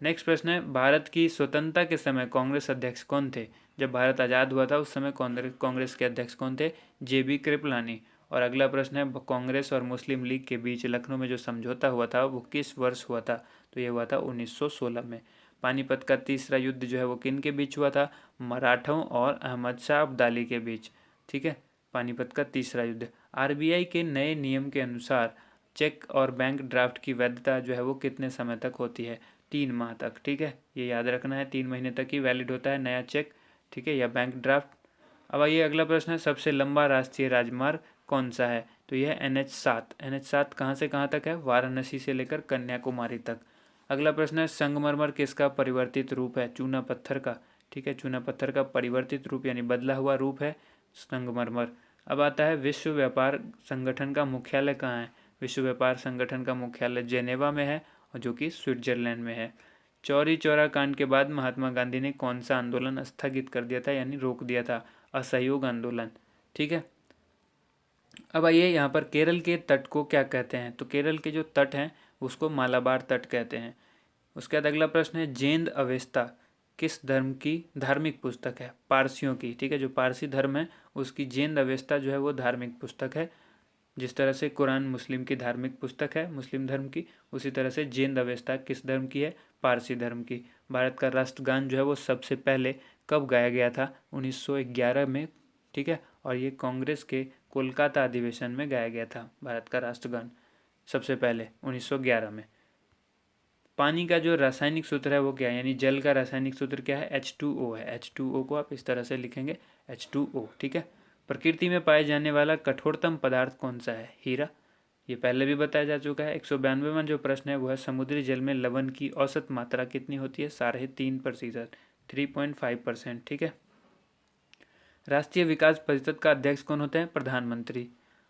नेक्स्ट प्रश्न है, भारत की स्वतंत्रता के समय कांग्रेस अध्यक्ष कौन थे? जब भारत आज़ाद हुआ था उस समय कांग्रेस के अध्यक्ष कौन थे? JB कृपलानी। और अगला प्रश्न है कांग्रेस और मुस्लिम लीग के बीच लखनऊ में जो समझौता हुआ था वो किस वर्ष हुआ था? तो ये हुआ था 1916 में। पानीपत का तीसरा युद्ध जो है वो किन के बीच हुआ था? मराठों और अहमद शाह अब्दाली के बीच। ठीक है, पानीपत का तीसरा युद्ध। आरबीआई के नए नियम के अनुसार चेक और बैंक ड्राफ्ट की वैधता जो है वो कितने समय तक होती है? 3 माह तक। ठीक है, ये याद रखना है, 3 महीने तक ही वैलिड होता है नया चेक, ठीक है, या बैंक ड्राफ्ट। अब आइए अगला प्रश्न है, सबसे लंबा राष्ट्रीय राजमार्ग कौन सा है? तो यह है NH7। NH7 कहाँ से कहाँ तक है? वाराणसी से लेकर कन्याकुमारी तक। अगला प्रश्न है, संगमरमर किसका परिवर्तित रूप है? चूना पत्थर का। ठीक है, चूना पत्थर का परिवर्तित रूप यानी बदला हुआ रूप है संगमरमर। अब आता है, विश्व व्यापार संगठन का मुख्यालय कहाँ है? विश्व व्यापार संगठन का मुख्यालय जेनेवा में है, और जो कि स्विट्जरलैंड में है। चौरी चौरा कांड के बाद महात्मा गांधी ने कौन सा आंदोलन स्थगित कर दिया था यानी रोक दिया था? असहयोग आंदोलन। ठीक है, अब आइए यहाँ पर केरल के तट को क्या कहते हैं? तो केरल के जो तट हैं उसको मालाबार तट कहते हैं। उसके बाद अगला प्रश्न है, जेंद अवेस्ता किस धर्म की धार्मिक पुस्तक है? पारसियों की। ठीक है, जो पारसी धर्म है उसकी जेंद अवेस्ता जो है वो धार्मिक पुस्तक है। जिस तरह से कुरान मुस्लिम की धार्मिक पुस्तक है, मुस्लिम धर्म की, उसी तरह से जेंद अवेस्ता किस धर्म की है? पारसी धर्म की। भारत का राष्ट्रगान जो है वो सबसे पहले कब गाया गया था? 1911 में। ठीक है, और ये कांग्रेस के कोलकाता अधिवेशन में गाया गया था भारत का राष्ट्रगान सबसे पहले 1911 में। पानी का जो रासायनिक सूत्र है वो क्या है, यानी जल का रासायनिक सूत्र क्या है? H2O है। H2O को आप इस तरह से लिखेंगे, H2O। ठीक है, प्रकृति में पाए जाने वाला कठोरतम पदार्थ कौन सा है? हीरा। ये पहले भी बताया जा चुका है। 192वां जो प्रश्न है वो है, समुद्री जल में लवण की औसत मात्रा कितनी होती है? 3.5%, 3.5%। ठीक है, राष्ट्रीय विकास परिषद का अध्यक्ष कौन होते हैं? प्रधानमंत्री।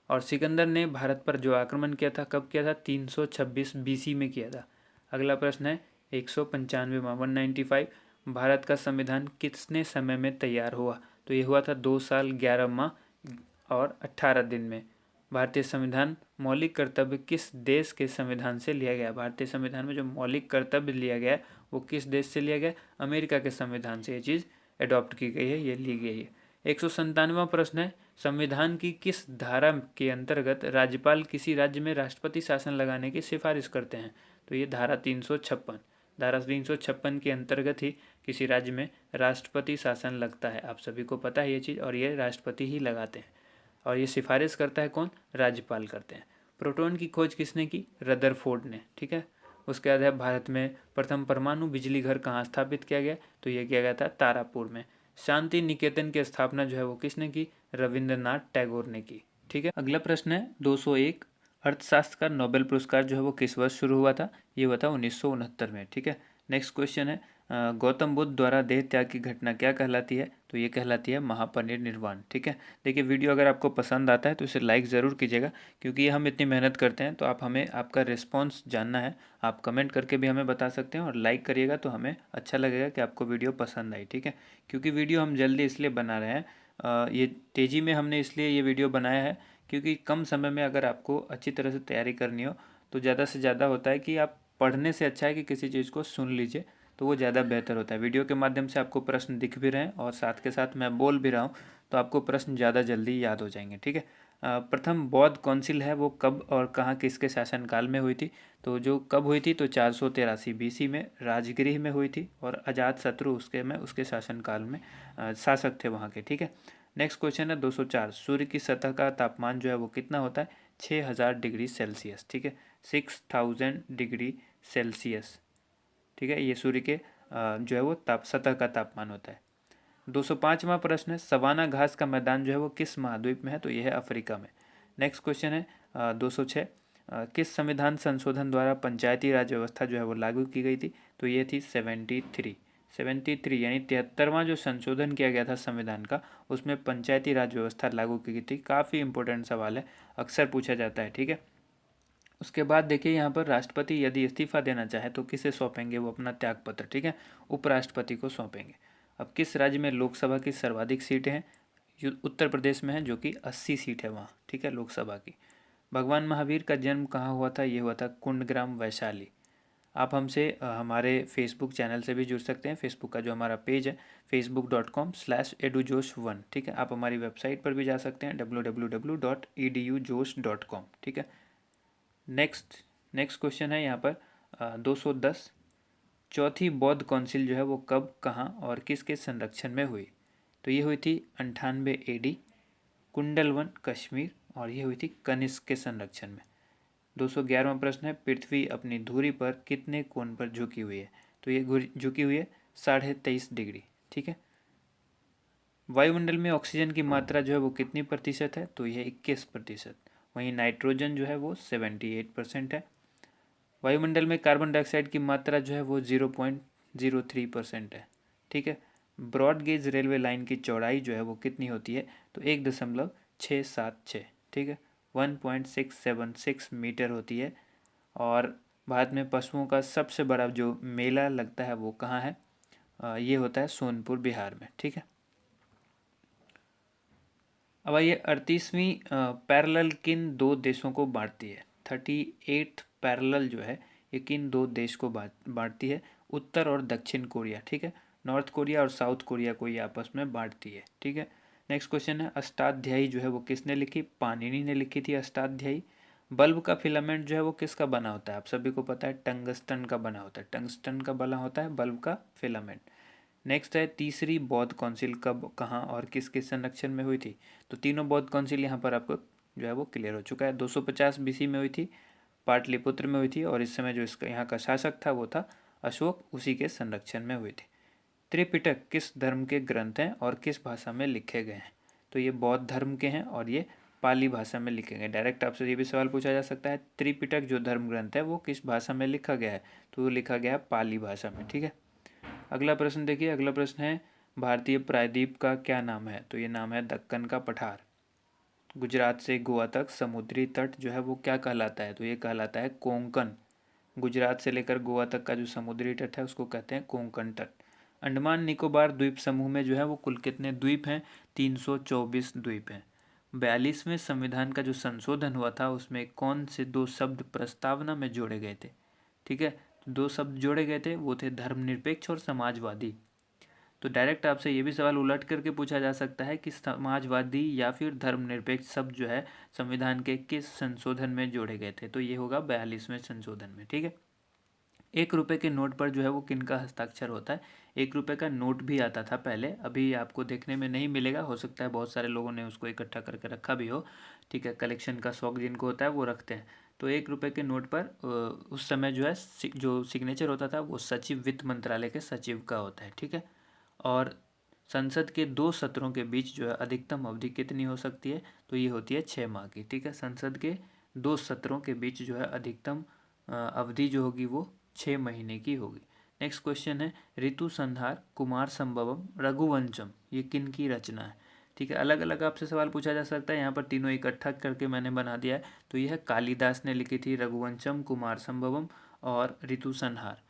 और सिकंदर ने भारत पर जो आक्रमण किया था कब किया था? 326 BC में किया था। अगला प्रश्न है 195वां, 195, भारत का संविधान कितने समय में तैयार हुआ? तो ये हुआ था 2 साल 11 माह और 18 दिन में। भारतीय संविधान मौलिक कर्तव्य किस देश के संविधान से लिया गया? भारतीय संविधान में जो मौलिक कर्तव्य लिया गया वो किस देश से लिया गया? अमेरिका के संविधान से ये चीज़ अडॉप्ट की गई है, ये ली गई है। 197वां प्रश्न है, संविधान की किस धारा के अंतर्गत राज्यपाल किसी राज्य में राष्ट्रपति शासन लगाने की सिफारिश करते हैं? तो ये धारा 356, धारा 356 के अंतर्गत ही किसी राज्य में राष्ट्रपति शासन लगता है। आप सभी को पता है ये चीज़, और ये राष्ट्रपति ही लगाते हैं, और ये सिफारिश करता है कौन? राज्यपाल करते हैं। प्रोटॉन की खोज किसने की? रदरफोर्ड ने। ठीक है, उसके बाद है, भारत में प्रथम परमाणु बिजली घर कहाँ स्थापित किया गया? तो ये किया गया था तारापुर में। शांति निकेतन की स्थापना जो है वो किसने की? रविंद्रनाथ टैगोर ने की। ठीक है, अगला प्रश्न है 201, अर्थशास्त्र का नोबेल पुरस्कार जो है वो किस वर्ष शुरू हुआ था? ये हुआ था 1969 में। ठीक है, नेक्स्ट क्वेश्चन है, गौतम बुद्ध द्वारा देह त्याग की घटना क्या कहलाती है? तो ये कहलाती है महापरिनिर्वाण। ठीक है, देखिए वीडियो अगर आपको पसंद आता है तो इसे लाइक ज़रूर कीजिएगा, क्योंकि ये हम इतनी मेहनत करते हैं तो आप हमें आपका रिस्पॉन्स जानना है। आप कमेंट करके भी हमें बता सकते हैं, और लाइक करिएगा तो हमें अच्छा लगेगा कि आपको वीडियो पसंद आई। ठीक है, क्योंकि वीडियो हम जल्दी इसलिए बना रहे हैं, ये तेज़ी में हमने इसलिए ये वीडियो बनाया है क्योंकि कम समय में अगर आपको अच्छी तरह से तैयारी करनी हो तो ज़्यादा से ज़्यादा होता है कि आप पढ़ने से अच्छा है कि किसी चीज़ को सुन लीजिए, तो वो ज़्यादा बेहतर होता है। वीडियो के माध्यम से आपको प्रश्न दिख भी रहे हैं और साथ के साथ मैं बोल भी रहा हूँ, तो आपको प्रश्न ज़्यादा जल्दी याद हो जाएंगे। ठीक है, प्रथम बौद्ध काउंसिल है वो कब और कहाँ किसके शासनकाल में हुई थी? तो जो कब हुई थी तो 483 BC में राजगृह में हुई थी, और अजात शत्रु उसके शासनकाल में शासक थे वहाँ के। ठीक है, नेक्स्ट क्वेश्चन है 204, सूर्य की सतह का तापमान जो है वो कितना होता है? 6000 डिग्री सेल्सियस। ठीक है, 6000 डिग्री सेल्सियस। ठीक है, ये सूर्य के जो है वो सतह का तापमान होता है। 205वां प्रश्न है, सवाना घास का मैदान जो है वो किस महाद्वीप में है? तो यह है अफ्रीका में। नेक्स्ट क्वेश्चन है 206, किस संविधान संशोधन द्वारा पंचायती राज व्यवस्था जो है वो लागू की गई थी? तो ये थी 73 यानी 73वां जो संशोधन किया गया था संविधान का, उसमें पंचायती राज व्यवस्था लागू की गई थी। काफ़ी इंपॉर्टेंट सवाल है, अक्सर पूछा जाता है। ठीक है, उसके बाद देखिए यहाँ पर राष्ट्रपति यदि इस्तीफा देना चाहे तो किसे सौंपेंगे? वो अपना त्यागपत्र। ठीक है, उपराष्ट्रपति को सौंपेंगे। अब किस राज्य में लोकसभा की सर्वाधिक सीटें हैं? उत्तर प्रदेश में है, जो कि 80 सीट है वहाँ। ठीक है, लोकसभा की। भगवान महावीर का जन्म कहाँ हुआ था? ये हुआ था कुंडग्राम, वैशाली। आप हमसे हमारे फेसबुक चैनल से भी जुड़ सकते हैं। फेसबुक का जो हमारा पेज है facebook.com/edujosh1, ठीक है। आप हमारी वेबसाइट पर भी जा सकते हैं www.edujosh.com, ठीक है। नेक्स्ट क्वेश्चन है यहाँ पर 210। चौथी बौद्ध काउंसिल जो है वो कब, कहाँ और किसके संरक्षण में हुई? तो ये हुई थी 98 AD, कुंडलवन कश्मीर, और ये हुई थी कनिष्क के संरक्षण में। 211वां प्रश्न है, पृथ्वी अपनी धुरी पर कितने कोण पर झुकी हुई है? तो ये झुकी हुई है 23.5 डिग्री, ठीक है। वायुमंडल में ऑक्सीजन की मात्रा जो है वो कितनी प्रतिशत है? तो यह 21%। वहीं नाइट्रोजन जो है वो 78% है। वायुमंडल में कार्बन डाइऑक्साइड की मात्रा जो है वो 0.03% है, ठीक है। ब्रॉड गेज रेलवे लाइन की चौड़ाई जो है वो कितनी होती है? तो 1.676, ठीक है, 1.676 मीटर होती है। और भारत में पशुओं का सबसे बड़ा जो मेला लगता है वो कहाँ है? ये होता है सोनपुर, बिहार में, ठीक है। अब आइए 38वीं पैरेलल किन दो देशों को बांटती है? 38th पैरेलल जो है ये किन दो देश को बांटती है? उत्तर और दक्षिण कोरिया, ठीक है। नॉर्थ कोरिया और साउथ कोरिया को ये आपस में बांटती है, ठीक है। नेक्स्ट क्वेश्चन है, अष्टाध्यायी जो है वो किसने लिखी? पाणिनि ने लिखी थी अष्टाध्यायी। बल्ब का फिलामेंट जो है वो किसका बना होता है? आप सभी को पता है टंगस्टन का बना होता है। टंगस्टन का बना होता है बल्ब का फिलामेंट। नेक्स्ट है, तीसरी बौद्ध काउंसिल कब, कहाँ और किसके संरक्षण में हुई थी? तो तीनों बौद्ध काउंसिल यहाँ पर आपको जो है वो क्लियर हो चुका है। 250 BC में हुई थी, पाटलिपुत्र में हुई थी, और इस समय जो इसका यहाँ का शासक था वो था अशोक, उसी के संरक्षण में हुई थी। त्रिपिटक किस धर्म के ग्रंथ हैं और किस भाषा में लिखे गए हैं? तो ये बौद्ध धर्म के हैं और ये पाली भाषा में लिखे गए। डायरेक्ट आपसे ये भी सवाल पूछा जा सकता है, त्रिपिटक जो धर्म ग्रंथ है वो किस भाषा में लिखा गया है? तो वो लिखा गया है पाली भाषा में, ठीक है। अगला प्रश्न देखिए, अगला प्रश्न है, भारतीय प्रायद्वीप का क्या नाम है? तो ये नाम है दक्कन का पठार। गुजरात से गोवा तक समुद्री तट जो है वो क्या कहलाता है? तो ये कहलाता है कोंकण। गुजरात से लेकर गोवा तक का जो समुद्री तट है उसको कहते हैं कोंकण तट। अंडमान निकोबार द्वीप समूह में जो है वो कुल कितने द्वीप हैं? 324 द्वीप हैं। 42वें संविधान का जो संशोधन हुआ था उसमें कौन से दो शब्द प्रस्तावना में जोड़े गए थे? ठीक है, दो शब्द जोड़े गए थे, वो थे धर्मनिरपेक्ष और समाजवादी। तो डायरेक्ट आपसे ये भी सवाल उलट करके पूछा जा सकता है कि समाजवादी या फिर धर्मनिरपेक्ष शब्द जो है संविधान के किस संशोधन में जोड़े गए थे? तो ये होगा 42वें संशोधन में, ठीक है। 1 रुपये के नोट पर जो है वो किनका हस्ताक्षर होता है? 1 रुपये का नोट भी आता था पहले, अभी आपको देखने में नहीं मिलेगा, हो सकता है बहुत सारे लोगों ने उसको इकट्ठा करके रखा भी हो, ठीक है। कलेक्शन का शौक जिनको होता है वो रखते हैं। तो 1 रुपये के नोट पर उस समय जो है जो सिग्नेचर होता था वो सचिव, वित्त मंत्रालय के सचिव का होता है, ठीक है। और संसद के 2 सत्रों के बीच जो है अधिकतम अवधि कितनी हो सकती है? तो ये होती है 6 माह की, ठीक है। संसद के 2 सत्रों के बीच जो है अधिकतम अवधि जो होगी वो 6 महीने की होगी। नेक्स्ट क्वेश्चन है, ऋतु संहार, कुमार संभवम, रघुवंशम, ये किन की रचना है? ठीक है, अलग अलग आपसे सवाल पूछा जा सकता है, यहाँ पर तीनों इकट्ठा करके मैंने बना दिया है। तो यह कालिदास ने लिखी थी, रघुवंशम, कुमार संभवम और ऋतु संहार।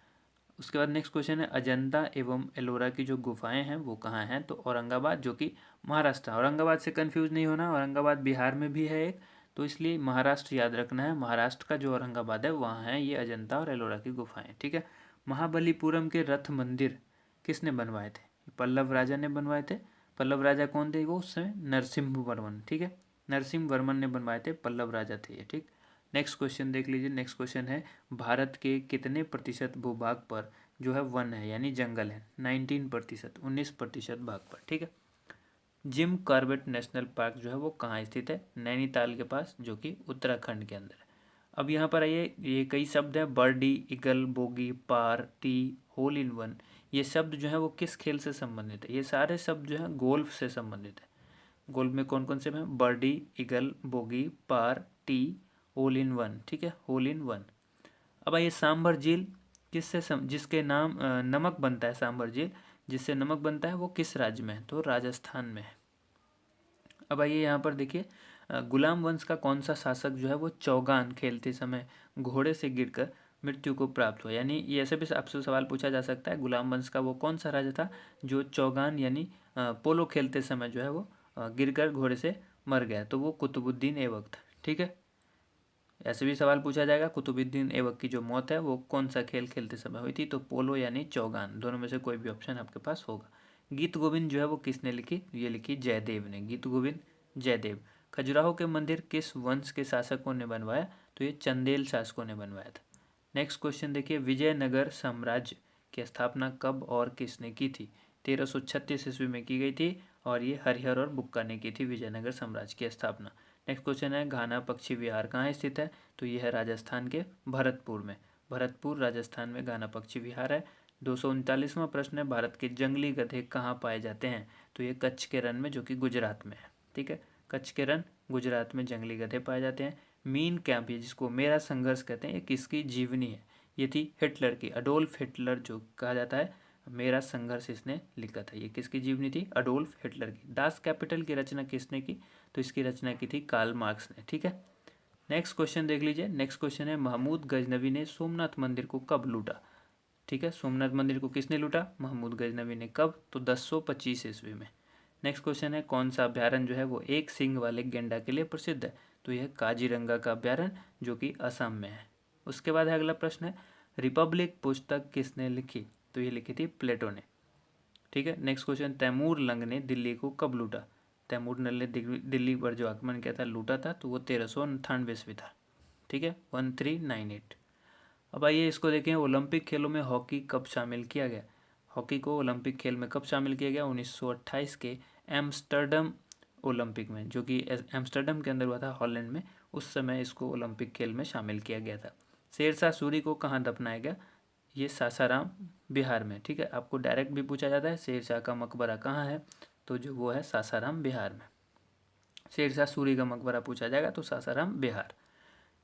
उसके बाद नेक्स्ट क्वेश्चन है, अजंता एवं एलोरा की जो गुफाएं हैं वो कहाँ हैं? तो औरंगाबाद, जो कि महाराष्ट्र। औरंगाबाद से कंफ्यूज नहीं होना, औरंगाबाद बिहार में भी है एक, तो इसलिए महाराष्ट्र याद रखना है। महाराष्ट्र का जो औरंगाबाद है वहाँ है ये अजंता और एलोरा की गुफाएं, ठीक है। महाबलीपुरम के रथ मंदिर किसने बनवाए थे? पल्लव राजा ने बनवाए थे। पल्लव राजा कौन थे? वो उस समय नरसिम्हा वर्मन, ठीक है, नरसिम्हा वर्मन ने बनवाए थे, पल्लव राजा थे ये, ठीक। नेक्स्ट क्वेश्चन देख लीजिए। नेक्स्ट क्वेश्चन है, भारत के कितने प्रतिशत भूभाग पर जो है वन है यानी जंगल है? 19%, 19% भाग पर, ठीक है। जिम कॉर्बेट नेशनल पार्क जो है वो कहाँ स्थित है? नैनीताल के पास, जो कि उत्तराखंड के अंदर है। अब यहाँ पर आइए, ये कई शब्द है, birdie, eagle, bogey, par, tee, hole in one, ये शब्द जो है वो किस खेल से संबंधित है? ये सारे शब्द जो है गोल्फ से संबंधित है। गोल्फ में कौन कौन से हैं? Birdie, eagle, bogey, par, tee, hole in one, ठीक है, होल इन वन। अब आइए, सांभर झील जिसके नाम नमक बनता है, सांभर झील जिससे नमक बनता है वो किस राज्य में है? तो राजस्थान में है। अब आइए यहाँ पर देखिए, गुलाम वंश का कौन सा शासक जो है वो चौगान खेलते समय घोड़े से गिरकर मृत्यु को प्राप्त हुआ? यानी ये ऐसे भी आपसे सवाल पूछा जा सकता है, गुलाम वंश का वो कौन सा राजा था जो चौगान यानी पोलो खेलते समय जो है वो गिरकर घोड़े से मर गया? तो वो कुतुबुद्दीन ऐबक था, ठीक है। ऐसे भी सवाल पूछा जाएगा, कुतुबुद्दीन ऐबक की जो मौत है वो कौन सा खेल खेलते समय हुई थी, तो पोलो यानी चौगान, दोनों में से कोई भी ऑप्शन आपके पास होगा। गीत गोविंद जो है वो किसने लिखी, ये लिखी जयदेव ने, गीत गोविंद जयदेव। खजुराहो के मंदिर किस वंश के शासकों ने बनवाया, तो ये चंदेल शासकों ने बनवाया था। नेक्स्ट क्वेश्चन देखिए, विजयनगर साम्राज्य की स्थापना कब और किसने की थी, 1336 ईस्वी में की गई थी और ये हरिहर और बुक्का ने की थी विजयनगर साम्राज्य की स्थापना। नेक्स्ट क्वेश्चन है, घाना पक्षी विहार कहाँ स्थित है, तो यह है राजस्थान के भरतपुर में, भरतपुर राजस्थान में घाना पक्षी विहार है। 239वां प्रश्न है, भारत के जंगली गधे कहाँ पाए जाते हैं, तो ये कच्छ के रण में जो कि गुजरात में है। ठीक है, कच्छ के रण गुजरात में जंगली गधे पाए जाते हैं। मीन कैंप, ये जिसको मेरा संघर्ष कहते हैं, ये किसकी जीवनी है, ये थी हिटलर की, अडोल्फ हिटलर जो कहा जाता है, मेरा संघर्ष इसने लिखा था, ये किसकी जीवनी थी, अडोल्फ हिटलर की। दास कैपिटल की रचना किसने की, तो इसकी रचना की थी कार्ल मार्क्स ने। ठीक है, नेक्स्ट क्वेश्चन देख लीजिए। नेक्स्ट क्वेश्चन है, महमूद गजनवी ने सोमनाथ मंदिर को कब लूटा। ठीक है, सोमनाथ मंदिर को किसने लूटा, महमूद गजनवी ने। कब, तो 1025 ईस्वी में। नेक्स्ट क्वेश्चन है, कौन सा अभ्यारण्य जो है वो एक सींग वाले गेंडा के लिए प्रसिद्ध है, तो यह काजीरंगा का अभ्यारण्य जो कि असम में है। उसके बाद है अगला प्रश्न है, रिपब्लिक पुस्तक किसने लिखी, तो ये लिखी थी प्लेटो ने। ठीक है, नेक्स्ट क्वेश्चन, तैमूर लंग ने दिल्ली को कब लूटा, तैमूर लंग ने दिल्ली पर जो आक्रमण किया था, लूटा था, तो वो 1398 ईस्वी था। ठीक है, 1398। अब आइए इसको देखें, ओलंपिक खेलों में हॉकी कब शामिल किया गया, हॉकी को ओलंपिक खेल में कब शामिल किया गया, 1928 के एम्स्टर्डम ओलंपिक में, जो कि एम्स्टर्डम के अंदर हुआ था, हॉलैंड में, उस समय इसको ओलंपिक खेल में शामिल किया गया था। शेरशाह सूरी को कहाँ दफनाया गया, ये सासाराम बिहार में। ठीक है, आपको डायरेक्ट भी पूछा जाता है शेरशाह का मकबरा कहाँ है, तो जो वो है सासाराम बिहार में। शेरशाह सूरी का मकबरा पूछा जाएगा तो सासाराम बिहार।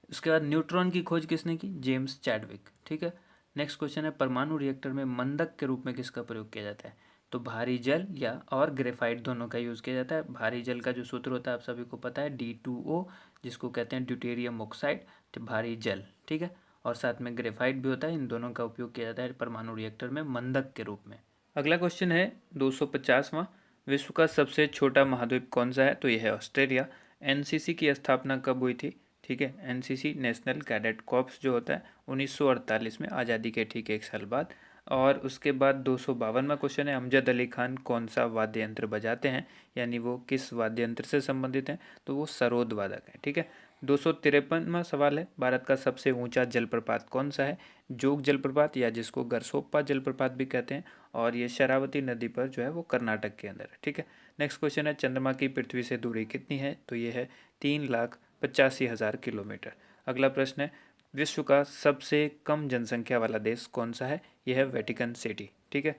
उसके बाद न्यूट्रॉन की खोज किसने की, जेम्स चैडविक। ठीक है, नेक्स्ट क्वेश्चन है, परमाणु रिएक्टर में मंदक के रूप में किसका प्रयोग किया जाता है, तो भारी जल या और ग्रेफाइट दोनों का यूज़ किया जाता है। भारी जल का जो सूत्र होता है आप सभी को पता है, D2O, जिसको कहते हैं ड्यूटेरियम ऑक्साइड, तो भारी जल। ठीक है, और साथ में ग्रेफाइट भी होता है, इन दोनों का उपयोग किया जाता है परमाणु रिएक्टर में मंदक के रूप में। अगला क्वेश्चन है 250वां, विश्व का सबसे छोटा महाद्वीप कौन सा है, तो यह है ऑस्ट्रेलिया। एनसीसी की स्थापना कब हुई थी, ठीक है, एनसीसी नेशनल कैडेट कॉर्प्स जो होता है 1948 में, आज़ादी के ठीक एक साल बाद। और उसके बाद 252वां क्वेश्चन है, अमजद अली खान कौन सा वाद्य यंत्र बजाते हैं, यानी वो किस वाद्य यंत्र से संबंधित हैं, तो वो सरोद वादक है। ठीक है, 253वां सवाल है, भारत का सबसे ऊंचा जलप्रपात कौन सा है, जोग जलप्रपात, या जिसको गरसोप्पा जलप्रपात भी कहते हैं, और ये शरावती नदी पर जो है वो कर्नाटक के अंदर है। ठीक है, नेक्स्ट क्वेश्चन है, चंद्रमा की पृथ्वी से दूरी कितनी है, तो ये है 3,85,000 किलोमीटर। अगला प्रश्न है, विश्व का सबसे कम जनसंख्या वाला देश कौन सा है, यह है वेटिकन सिटी। ठीक है,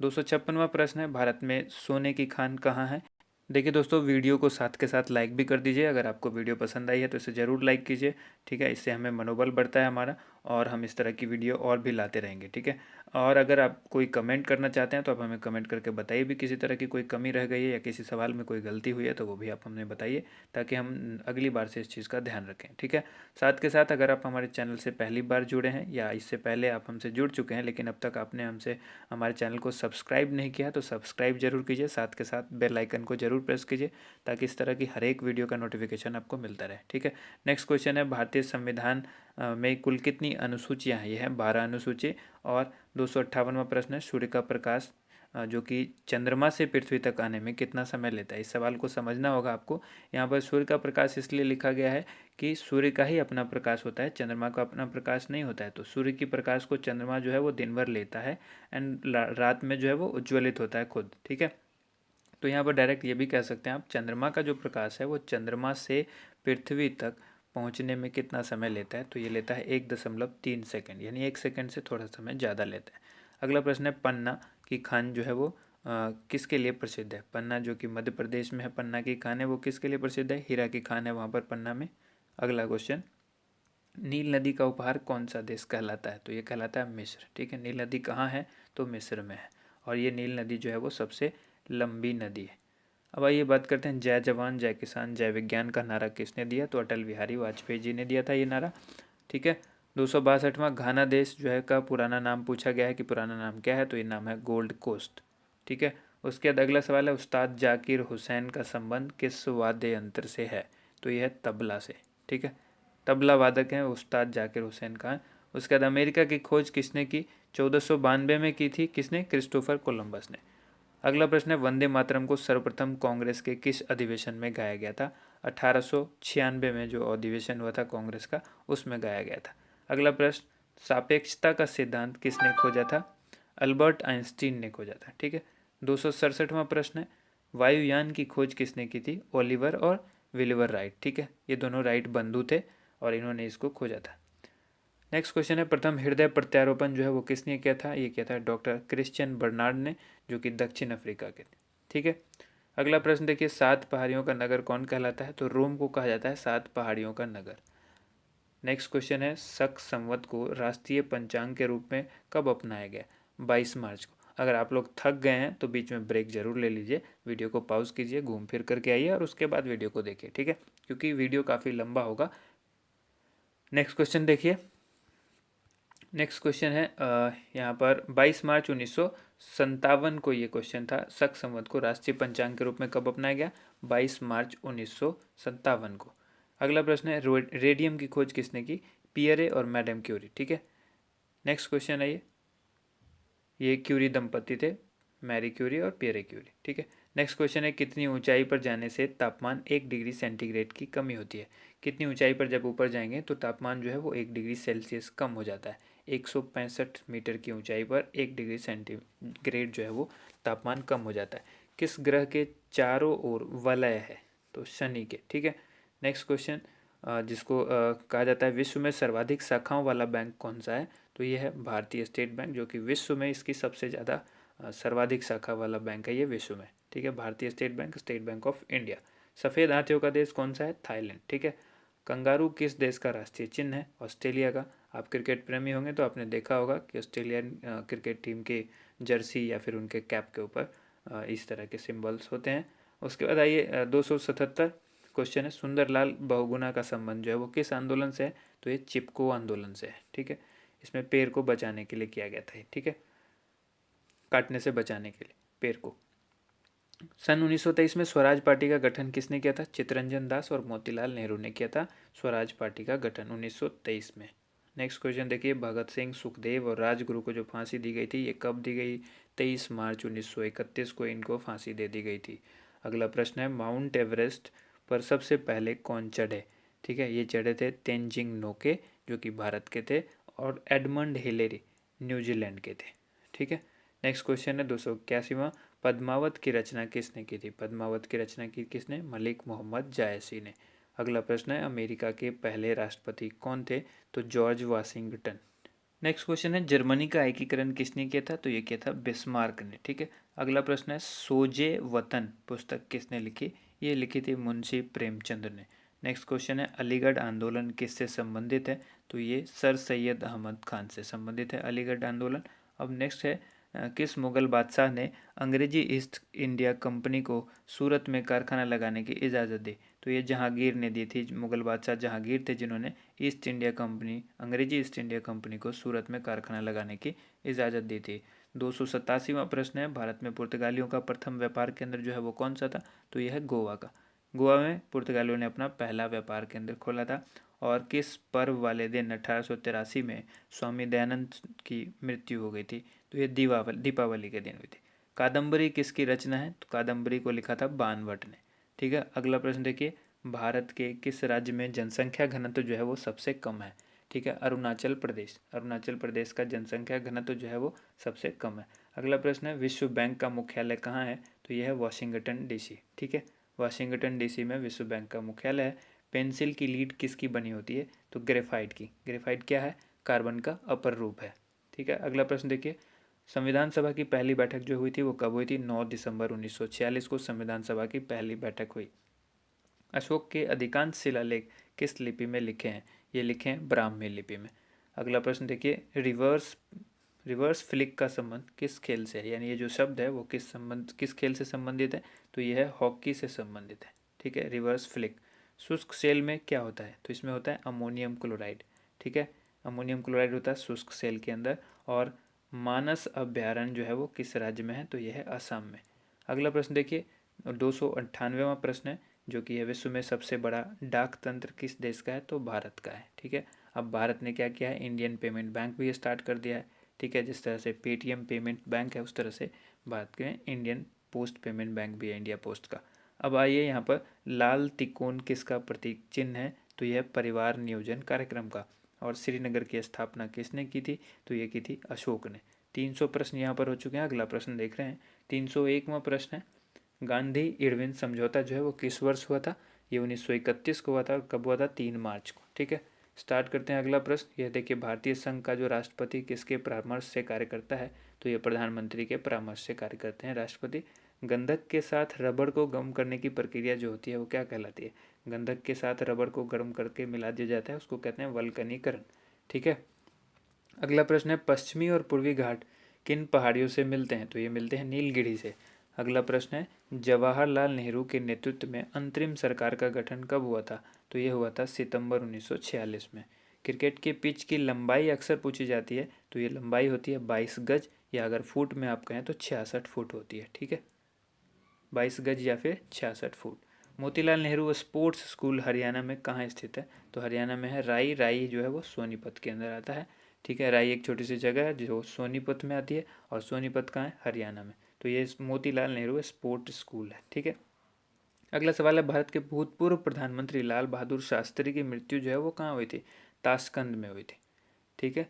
256वां प्रश्न है, भारत में सोने की खान कहाँ है। देखिए दोस्तों, वीडियो को साथ के साथ लाइक भी कर दीजिए, अगर आपको वीडियो पसंद आई है तो इसे ज़रूर लाइक कीजिए। ठीक है, इससे हमें मनोबल बढ़ता है हमारा, और हम इस तरह की वीडियो और भी लाते रहेंगे। ठीक है, और अगर आप कोई कमेंट करना चाहते हैं तो आप हमें कमेंट करके बताइए भी, किसी तरह की कोई कमी रह गई है या किसी सवाल में कोई गलती हुई है तो वो भी आप हमें बताइए, ताकि हम अगली बार से इस चीज़ का ध्यान रखें। ठीक है, साथ के साथ अगर आप हमारे चैनल से पहली बार जुड़े हैं या इससे पहले आप हमसे जुड़ चुके हैं लेकिन अब तक आपने हमसे हमारे चैनल को सब्सक्राइब नहीं किया, तो सब्सक्राइब जरूर कीजिए, साथ के साथ बेल आइकन को जरूर प्रेस कीजिए, ताकि इस तरह की हर एक वीडियो का नोटिफिकेशन आपको मिलता रहे। ठीक है, नेक्स्ट क्वेश्चन है, भारतीय संविधान में कुल कितनी अनुसूचियां हैं, यह है 12 अनुसूची। और 258वां प्रश्न है, सूर्य का प्रकाश जो कि चंद्रमा से पृथ्वी तक आने में कितना समय लेता है। इस सवाल को समझना होगा आपको, यहाँ पर सूर्य का प्रकाश इसलिए लिखा गया है कि सूर्य का ही अपना प्रकाश होता है, चंद्रमा का अपना प्रकाश नहीं होता है। तो सूर्य की प्रकाश को चंद्रमा जो है वो दिन भर लेता है, एंड रात में जो है वो उज्ज्वलित होता है खुद। ठीक है, तो यहाँ पर डायरेक्ट ये भी कह सकते हैं आप, चंद्रमा का जो प्रकाश है वो चंद्रमा से पृथ्वी तक पहुँचने में कितना समय लेता है, तो ये लेता है 1.3 सेकंड, यानी 1 सेकंड से थोड़ा समय ज़्यादा लेता है। अगला प्रश्न है, पन्ना की खान जो है वो किसके लिए प्रसिद्ध है। पन्ना जो कि मध्य प्रदेश में है, पन्ना की खान है वो किसके लिए प्रसिद्ध है, हीरा की खान है वहाँ पर पन्ना में। अगला क्वेश्चन, नील नदी का उपहार कौन सा देश कहलाता है, तो ये कहलाता है मिस्र। ठीक है, नील नदी कहाँ है, तो मिस्र में है, और ये नील नदी जो है वो सबसे लंबी नदी है। अब आइए बात करते हैं, जय जवान जय किसान जय विज्ञान का नारा किसने दिया, तो अटल बिहारी वाजपेयी जी ने दिया था ये नारा। ठीक है, 262वां, घाना देश जो है का पुराना नाम पूछा गया है कि पुराना नाम क्या है, तो ये नाम है गोल्ड कोस्ट। ठीक है, उसके बाद अगला सवाल है, उस्ताद जाकिर हुसैन का संबंध किस वाद्य यंत्र से है, तो यह है तबला से। ठीक है, तबला वादक हैं उस्ताद जाकिर हुसैन खान। उसके बाद अमेरिका की खोज किसने की? 1492 में की थी। किसने? क्रिस्टोफर कोलंबस ने। अगला प्रश्न है, वंदे मातरम को सर्वप्रथम कांग्रेस के किस अधिवेशन में गाया गया था? 1896 में जो अधिवेशन हुआ था कांग्रेस का, उसमें गाया गया था। अगला प्रश्न, सापेक्षता का सिद्धांत किसने खोजा था? अल्बर्ट आइंस्टीन ने खोजा था। ठीक है। 267वां प्रश्न है, वायुयान की खोज किसने की थी? ओलिवर और विलिवर राइट। ठीक है, ये दोनों राइट बंधु थे और इन्होंने इसको खोजा था। नेक्स्ट क्वेश्चन है, प्रथम हृदय प्रत्यारोपण जो है वो किसने किया था? ये किया था डॉक्टर क्रिश्चियन बर्नार्ड ने, जो कि दक्षिण अफ्रीका के थे। ठीक है। अगला प्रश्न देखिए, 7 पहाड़ियों का नगर कौन कहलाता है? तो रोम को कहा जाता है 7 पहाड़ियों का नगर। नेक्स्ट क्वेश्चन है, शक संवत को राष्ट्रीय पंचांग के रूप में कब अपनाया गया? 22 मार्च को। अगर आप लोग थक गए हैं तो बीच में ब्रेक जरूर ले लीजिए, वीडियो को पॉज कीजिए, घूम फिर करके आइए और उसके बाद वीडियो को देखिए। ठीक है, क्योंकि वीडियो काफ़ी लंबा होगा। नेक्स्ट क्वेश्चन देखिए। नेक्स्ट क्वेश्चन है यहाँ पर 22 मार्च 1957 को ये क्वेश्चन था, शक संवत को राष्ट्रीय पंचांग के रूप में कब अपनाया गया? 22 मार्च 1957 को। अगला प्रश्न है, रेडियम की खोज किसने की? पियरे और मैडम क्यूरी। ठीक है। नेक्स्ट क्वेश्चन है, ये क्यूरी दंपति थे, मैरी क्यूरी और पियरे क्यूरी। ठीक है। नेक्स्ट क्वेश्चन है, कितनी ऊंचाई पर जाने से तापमान 1 डिग्री सेंटीग्रेड की कमी होती है? कितनी ऊंचाई पर जब ऊपर जाएंगे तो तापमान जो है वो 1 डिग्री सेल्सियस कम हो जाता है। 165 मीटर की ऊंचाई पर 1 डिग्री सेंटीग्रेड जो है वो तापमान कम हो जाता है। किस ग्रह के चारों ओर वलय है? तो शनि के। ठीक है। नेक्स्ट क्वेश्चन, जिसको कहा जाता है विश्व में सर्वाधिक शाखाओं वाला बैंक कौन सा है? तो ये है भारतीय स्टेट बैंक, जो कि विश्व में इसकी सबसे ज़्यादा सर्वाधिक शाखा वाला बैंक है ये विश्व में। ठीक है, भारतीय स्टेट बैंक ऑफ इंडिया। सफ़ेद हाथियों का देश कौन सा है? थाईलैंड। ठीक है। कंगारू किस देश का राष्ट्रीय चिन्ह है? ऑस्ट्रेलिया का। आप क्रिकेट प्रेमी होंगे तो आपने देखा होगा कि ऑस्ट्रेलियन क्रिकेट टीम के जर्सी या फिर उनके कैप के ऊपर इस तरह के सिंबल्स होते हैं। उसके बाद आइए 277 क्वेश्चन है, सुंदरलाल बहुगुणा का संबंध जो है वो किस आंदोलन से है? तो ये चिपको आंदोलन से है। ठीक है। इसमें पेड़ को बचाने के लिए किया गया था। ठीक है, काटने से बचाने के लिए पेड़ को। सन 1923 में स्वराज पार्टी का गठन किसने किया था? चित्तरंजन दास और मोतीलाल नेहरू ने किया था स्वराज पार्टी का गठन 1923 में। नेक्स्ट क्वेश्चन देखिए, भगत सिंह, सुखदेव और राजगुरु को जो फांसी दी गई थी ये कब दी गई? 23 मार्च 1931 को इनको फांसी दे दी गई थी। अगला प्रश्न है, माउंट एवरेस्ट पर सबसे पहले कौन चढ़े? ठीक है, ये चढ़े थे तेनजिंग नोके, जो कि भारत के थे, और एडमंड हिलेरी न्यूजीलैंड के थे। ठीक है। नेक्स्ट क्वेश्चन है 281वां, पद्मावत की रचना किसने की थी? पद्मावत की रचना की किसने? मलिक मोहम्मद जायसी ने। अगला प्रश्न है, अमेरिका के पहले राष्ट्रपति कौन थे? तो जॉर्ज वाशिंगटन। नेक्स्ट क्वेश्चन है, जर्मनी का एकीकरण किसने किया था? तो ये किया था बिस्मार्क ने। ठीक है। अगला प्रश्न है, सोजे वतन पुस्तक किसने लिखी? ये लिखी थी मुंशी प्रेमचंद ने। नेक्स्ट क्वेश्चन है, अलीगढ़ आंदोलन किससे संबंधित है? तो ये सर सैयद अहमद खान से संबंधित है अलीगढ़ आंदोलन। अब नेक्स्ट है, किस मुगल बादशाह ने अंग्रेजी ईस्ट इंडिया कंपनी को सूरत में कारखाना लगाने की इजाज़त दी? तो ये जहांगीर ने दी थी। मुगल बादशाह जहांगीर थे जिन्होंने ईस्ट इंडिया कंपनी, अंग्रेजी ईस्ट इंडिया कंपनी को सूरत में कारखाना लगाने की इजाज़त दी थी। 287वां प्रश्न है, भारत में पुर्तगालियों का प्रथम व्यापार केंद्र जो है वो कौन सा था? तो यह है गोवा का। गोवा में पुर्तगालियों ने अपना पहला व्यापार केंद्र खोला था। और किस पर्व वाले दिन 1883 में स्वामी दयानंद की मृत्यु हो गई थी? तो ये दीपावली के दिन हुई थी। कादम्बरी किसकी रचना है? तो कादम्बरी को लिखा था बाणभट्ट ने। ठीक है। अगला प्रश्न देखिए, भारत के किस राज्य में जनसंख्या घनत्व जो है वो सबसे कम है? ठीक है, अरुणाचल प्रदेश। अरुणाचल प्रदेश का जनसंख्या घनत्व जो है वो सबसे कम है। अगला प्रश्न है, विश्व बैंक का मुख्यालय कहाँ है? तो यह है वाशिंगटन डीसी। ठीक है, वाशिंगटन डीसी में विश्व बैंक का मुख्यालय है। पेंसिल की लीड किसकी बनी होती है? तो ग्रेफाइट की। ग्रेफाइट क्या है? कार्बन का अपर रूप है। ठीक है। अगला प्रश्न देखिए, संविधान सभा की पहली बैठक जो हुई थी वो कब हुई थी? 9 दिसंबर 1946 को संविधान सभा की पहली बैठक हुई। अशोक के अधिकांश शिलालेख किस लिपि में लिखे हैं? ये लिखे हैं ब्राह्मी लिपि में। अगला प्रश्न देखिए, रिवर्स फ्लिक का संबंध किस खेल से है? यानी ये जो शब्द है वो किस खेल से संबंधित है? तो ये है हॉकी से संबंधित है। ठीक है, रिवर्स फ्लिक। शुष्क सेल में क्या होता है? तो इसमें होता है अमोनियम क्लोराइड। ठीक है, अमोनियम क्लोराइड होता है शुष्क सेल के अंदर। और मानस अभ्यारण्य जो है वो किस राज्य में है? तो यह है असम में। अगला प्रश्न देखिए, 298वां प्रश्न है, जो कि है विश्व में सबसे बड़ा डाक तंत्र किस देश का है, तो भारत का है। ठीक है, अब भारत ने क्या किया है, इंडियन पेमेंट बैंक भी स्टार्ट कर दिया है। ठीक है, जिस तरह से पेटीएम पेमेंट बैंक है उस तरह से भारत के इंडियन पोस्ट पेमेंट बैंक भी है, इंडिया पोस्ट का। अब आइए यहाँ पर लाल तिकोन किसका प्रतीक चिन्ह है, तो यह परिवार नियोजन कार्यक्रम का। और श्रीनगर की स्थापना किसने की थी, तो ये की थी अशोक ने। 300 प्रश्न यहाँ पर हो चुके हैं। अगला प्रश्न देख रहे हैं, 301वां प्रश्न है, गांधी इरविन समझौता जो है वो किस वर्ष हुआ था, ये 1931 को हुआ था। और कब हुआ था, 3 मार्च को। ठीक है, स्टार्ट करते हैं अगला प्रश्न। यह देखिए, भारतीय संघ का जो राष्ट्रपति किसके परामर्श से कार्य करता है, तो ये प्रधानमंत्री के परामर्श से कार्य करते हैं राष्ट्रपति। गंधक के साथ रबड़ को गर्म करने की प्रक्रिया जो होती है वो क्या कहलाती है, गंधक के साथ रबड़ को गर्म करके मिला दिया जाता है, उसको कहते हैं वल्कनीकरण। ठीक है, अगला प्रश्न है, पश्चिमी और पूर्वी घाट किन पहाड़ियों से मिलते हैं, तो ये मिलते हैं नीलगिरी से। अगला प्रश्न है, जवाहरलाल नेहरू के नेतृत्व में अंतरिम सरकार का गठन कब हुआ था, तो ये हुआ था सितंबर 1946 में। क्रिकेट के पिच की लंबाई अक्सर पूछी जाती है, तो ये लंबाई होती है 22 गज, या अगर फुट में आप कहें तो 66 फुट होती है। ठीक है, 22 गज या फिर 66 foot. Motilal Nehru sports school Haryana में कहाँ स्थित है, तो हरियाणा में है राई। राई जो है वो सोनीपत के अंदर आता है। ठीक है, राई एक छोटी सी जगह है जो सोनीपत में आती है, और सोनीपत कहाँ है, हरियाणा में। तो ये मोतीलाल नेहरू स्पोर्ट्स स्कूल है। ठीक है, अगला सवाल है, भारत के भूतपूर्व प्रधानमंत्री लाल बहादुर शास्त्री की मृत्यु जो है वो कहाँ हुई थी, ताशकंद में हुई थी। ठीक है,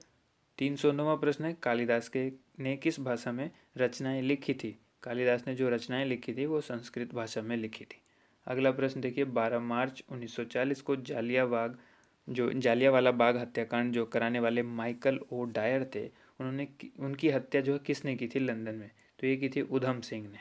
309वां प्रश्न है, कालिदास के ने किस भाषा में रचनाएं लिखी थी, कालिदास ने जो रचनाएं लिखी थी वो संस्कृत भाषा में लिखी थी। अगला प्रश्न देखिए, 12 मार्च 1940 को जालियांवाला बाग हत्याकांड जो कराने वाले माइकल ओ डायर थे, उनकी हत्या जो है किसने की थी लंदन में, तो ये की थी उधम सिंह ने।